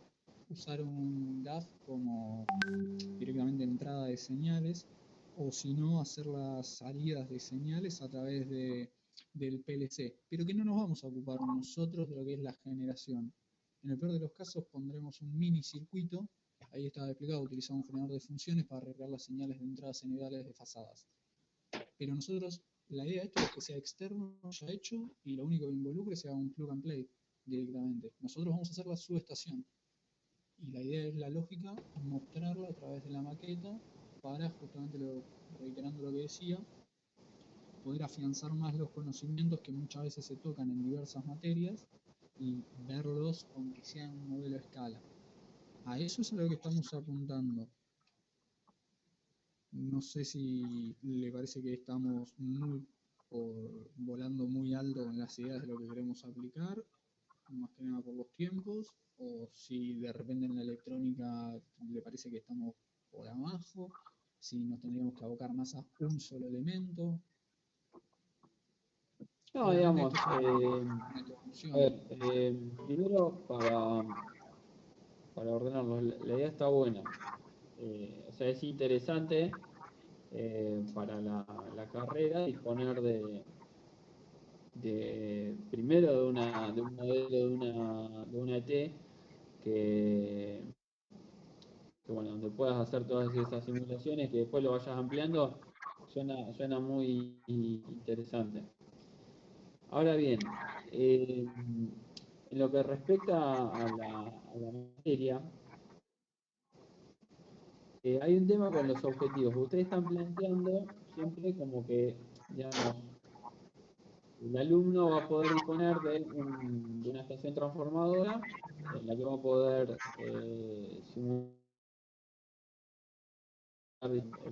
usar un GAF como directamente entrada de señales, o si no, hacer las salidas de señales a través del PLC, pero que no nos vamos a ocupar nosotros de lo que es la generación. En el peor de los casos pondremos un mini circuito, ahí está explicado, utilizamos un generador de funciones para arreglar las señales de entradas señales desfasadas. Pero nosotros, la idea de esto es que sea externo, ya hecho, y lo único que involucre sea un plug and play directamente. Nosotros vamos a hacer la subestación. Y la idea es la lógica, mostrarla a través de la maqueta para, justamente reiterando lo que decía, poder afianzar más los conocimientos que muchas veces se tocan en diversas materias y verlos aunque sea en un modelo a escala. A eso es a lo que estamos apuntando. No sé si le parece que estamos volando muy alto en las ideas de lo que queremos aplicar, más que nada por los tiempos, o si de repente en la electrónica le parece que estamos por abajo, si nos tendríamos que abocar más a un solo elemento. No, digamos, primero para ordenarlo, la idea está buena. O sea, es interesante para la carrera disponer primero de un modelo de una ET que bueno, donde puedas hacer todas esas simulaciones, que después lo vayas ampliando, suena muy interesante. Ahora bien, en lo que respecta a la materia, hay un tema con los objetivos. Ustedes están planteando siempre como que, digamos, el alumno va a poder disponer de una estación transformadora en la que va a poder simular,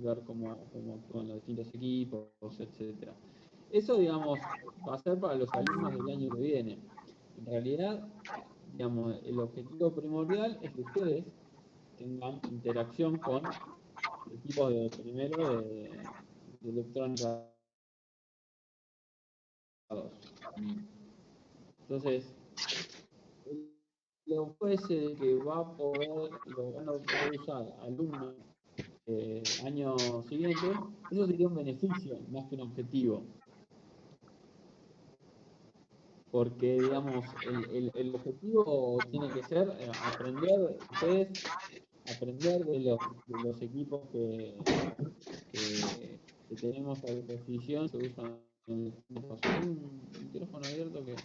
ver cómo actúan los distintos equipos, etcétera. Eso, digamos, va a ser para los alumnos del año que viene. En realidad, digamos, el objetivo primordial es que ustedes tengan interacción con equipos de primero de electrónica 2. Entonces, lo puede ser que lo van a poder usar alumnos año siguiente, eso sería un beneficio más que un objetivo. Porque, digamos, el objetivo tiene que ser aprender de los equipos que tenemos a disposición, se usan en hay un micrófono abierto que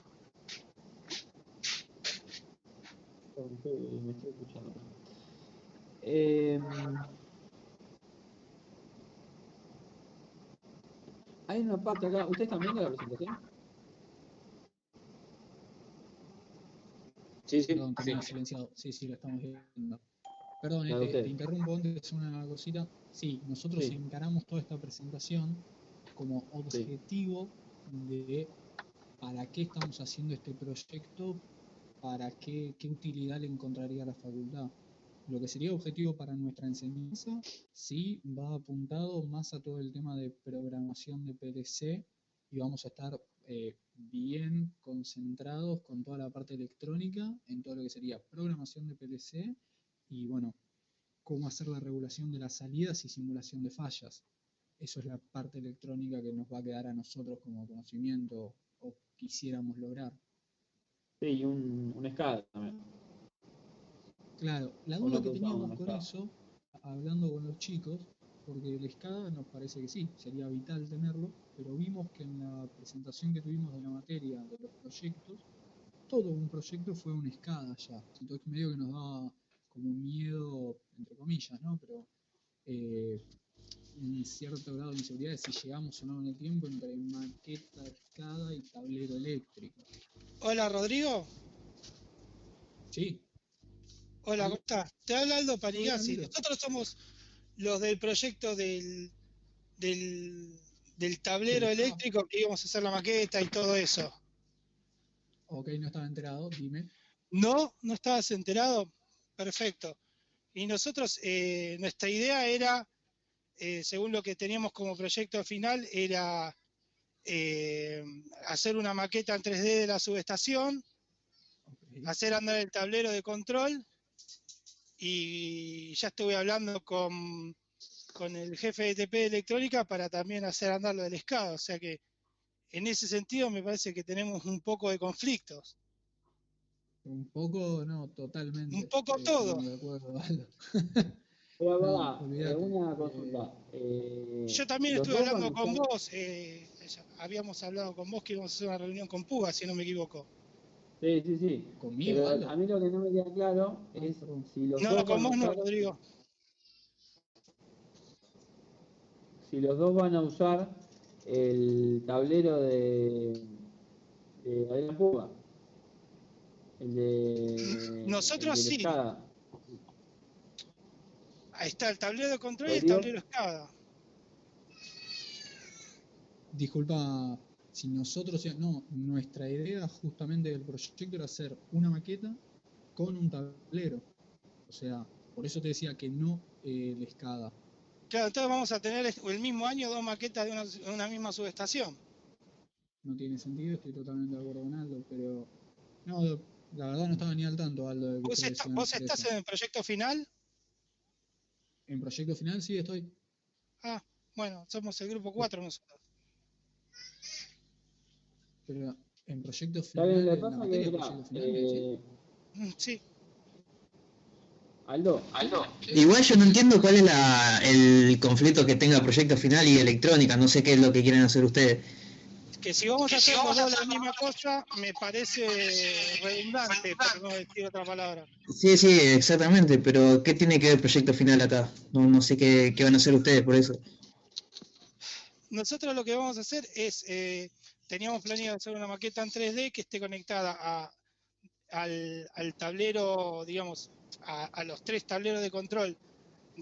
me estoy escuchando. Hay una parte acá, ¿ustedes están viendo la presentación? Sí, sí. Perdón, tenía silenciado. Sí, lo estamos viendo. Perdón, La de te ustedes. interrumpo antes una cosita. Sí, nosotros Sí. encaramos toda esta presentación como objetivo de para qué estamos haciendo este proyecto, para qué utilidad le encontraría a la facultad. Lo que sería objetivo para nuestra enseñanza, sí, va apuntado más a todo el tema de programación de PLC y vamos a estar bien concentrados con toda la parte electrónica en todo lo que sería programación de PLC y bueno, cómo hacer la regulación de las salidas y simulación de fallas. Eso es la parte electrónica que nos va a quedar a nosotros como conocimiento o quisiéramos lograr. Sí, y un escala también. Claro, la ¿O duda no que pensamos teníamos en con SCADA? eso, hablando con los chicos, porque el SCADA nos parece que sí, sería vital tenerlo, pero vimos que en la presentación que tuvimos de la materia, de los proyectos, todo un proyecto fue un SCADA ya. Entonces medio que nos daba como miedo, entre comillas, ¿no? Pero un cierto grado de inseguridad de si llegamos o no en el tiempo entre maqueta, SCADA y tablero eléctrico. Hola, Rodrigo. Sí. Hola, ¿cómo estás? Te habla Aldo Panigasi. Aldo. Nosotros somos los del proyecto del tablero eléctrico que íbamos a hacer la maqueta y todo eso. Ok, no estaba enterado, dime. ¿No? ¿No estabas enterado? Perfecto. Y nosotros, nuestra idea era, según lo que teníamos como proyecto final, era hacer una maqueta en 3D de la subestación, hacer andar el tablero de control, y ya estuve hablando con el jefe de TP de electrónica para también hacer andar lo del SCADA, o sea que en ese sentido me parece que tenemos un poco de conflictos. Un poco, no, totalmente. Un poco todo. Estamos de acuerdo, Aldo. Pero No, olvídate. una consulta. Yo también ¿los estuve dos hablando van a con usar- vos, habíamos hablado con vos que íbamos a hacer una reunión con Puga, si no me equivoco. Sí, sí, sí. ¿Conmigo, Pero Aldo? a mí lo que no me queda claro es si los No, dos con van a vos no, usar, Rodrigo. si los dos van a usar el tablero de Adrián Puga, el Nosotros del sí. SCADA. Ahí está el tablero de control y el ¿Podría? tablero SCADA. Disculpa, si nosotros, no, nuestra idea justamente del proyecto era hacer una maqueta con un tablero. O sea, por eso te decía que no el SCADA. Claro, entonces vamos a tener el mismo año dos maquetas de una misma subestación. No tiene sentido, estoy totalmente de acuerdo con Aldo, pero no, la verdad no estaba ni al tanto, Aldo, de que ustedes iban a ¿Vos hacer estás eso. en el proyecto final? En proyecto final sí estoy. Ah, bueno, somos el grupo 4 nosotros. Pero en proyecto Está bien, final, lo que en la pasa que, materia mirá, proyecto final, ¿me decís? Sí. Aldo, Igual yo no entiendo cuál es el conflicto que tenga Proyecto Final y Electrónica, no sé qué es lo que quieren hacer ustedes. Que si vamos a hacer los dos la misma cosa, me parece redundante, por no decir otra palabra. Sí, sí, exactamente, pero ¿qué tiene que ver Proyecto Final acá? No sé qué van a hacer ustedes por eso. Nosotros lo que vamos a hacer es, teníamos planeado hacer una maqueta en 3D que esté conectada al tablero, digamos, a los 3 tableros de control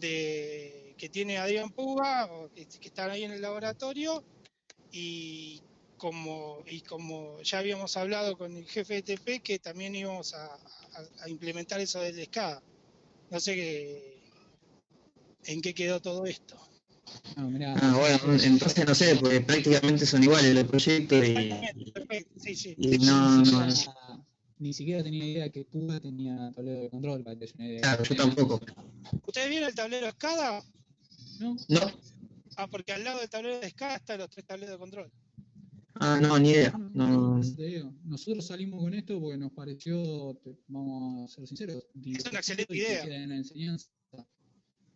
que tiene Adrián Puga, o que están ahí en el laboratorio, y como ya habíamos hablado con el jefe de TP, que también íbamos a implementar eso del SCADA. No sé en qué quedó todo esto. No, mirá, Bueno, entonces no sé, porque prácticamente son iguales los proyectos Perfecto, sí. y yo no. ni siquiera tenía idea que Puga tenía tablero de control, para que te des una idea. Claro, yo tampoco. ¿Ustedes vieron el tablero SCADA? ¿No? Ah, porque al lado del tablero de SCADA están los 3 tableros de control. Ah, no, ni idea. No. Te digo, nosotros salimos con esto porque nos pareció, vamos a ser sinceros, Es una excelente y que idea. queda en la enseñanza.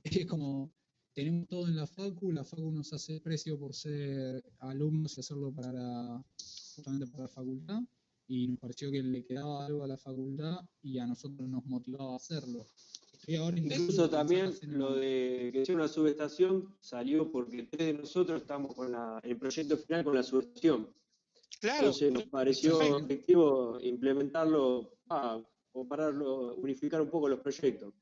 Es como, tenemos todo en la facu nos hace precio por ser alumnos y hacerlo justamente para la facultad, y nos pareció que le quedaba algo a la facultad y a nosotros nos motivaba a hacerlo. Incluso también lo de que sea una subestación salió porque 3 de nosotros estamos con el proyecto final con la subestación. Claro. Entonces nos pareció efectivo implementarlo, compararlo, unificar un poco los proyectos.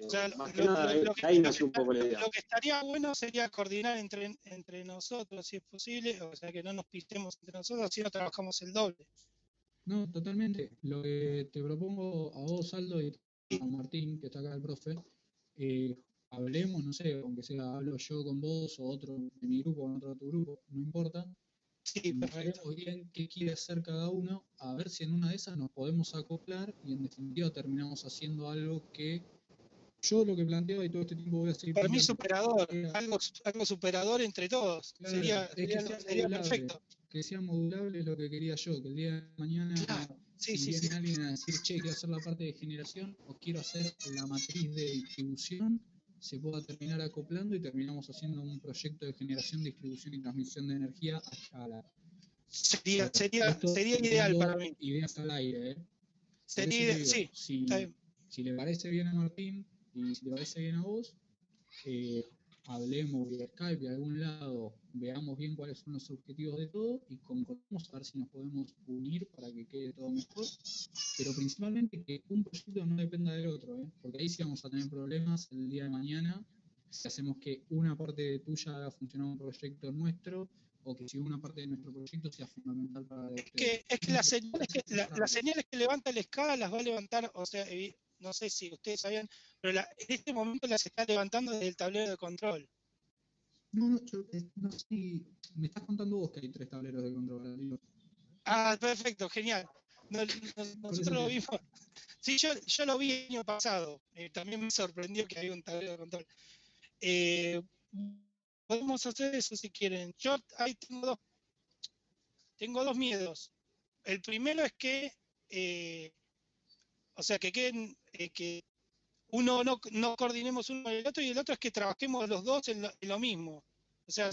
O sea, Más que nada, ahí nació un poco la idea. Lo que estaría bueno sería coordinar entre nosotros, si es posible, o sea, que no nos pistemos entre nosotros, así no trabajamos el doble. No, totalmente. Lo que te propongo a vos, Aldo, y a Martín, que está acá el profe, hablemos, no sé, aunque sea hablo yo con vos o otro de mi grupo o otro de tu grupo, no importa. Sí, perfecto. Veremos bien qué quiere hacer cada uno, a ver si en una de esas nos podemos acoplar y en definitiva terminamos haciendo algo que yo lo que planteaba y todo este tiempo voy a seguir. Para mí superador, algo superador entre todos. Claro, sería perfecto. Que sea modulable es lo que quería yo, que el día de mañana Sí, si sí, viene sí. alguien a decir, che, quiero hacer la parte de generación o quiero hacer la matriz de distribución, se pueda terminar acoplando y terminamos haciendo un proyecto de generación, distribución y transmisión de energía a escala. Sería Esto ideal tirando para mí. ideas al aire, ¿eh? Por eso te Sería, digo, sí, está bien. si le parece bien a Martín y si le parece bien a vos, hablemos vía Skype de algún lado, veamos bien cuáles son los objetivos de todo y concordemos a ver si nos podemos unir para que quede todo mejor, pero principalmente que un proyecto no dependa del otro, ¿eh? Porque ahí sí vamos a tener problemas el día de mañana si hacemos que una parte tuya haga funcionar un proyecto nuestro o que si una parte de nuestro proyecto sea fundamental para el Es que las señales que levanta el SCA las va a levantar, o sea, no sé si ustedes sabían, pero en este momento las está levantando desde el tablero de control. No, no sé si me estás contando vos que hay 3 tableros de control. Digo. Ah, perfecto, genial. Nosotros lo vimos. Sí, yo lo vi el año pasado. También me sorprendió que había un tablero de control. Podemos hacer eso si quieren. Yo ahí tengo dos miedos. El primero es que, o sea, que queden, que uno no coordinemos uno con el otro, y el otro es que trabajemos los dos en lo mismo. O sea,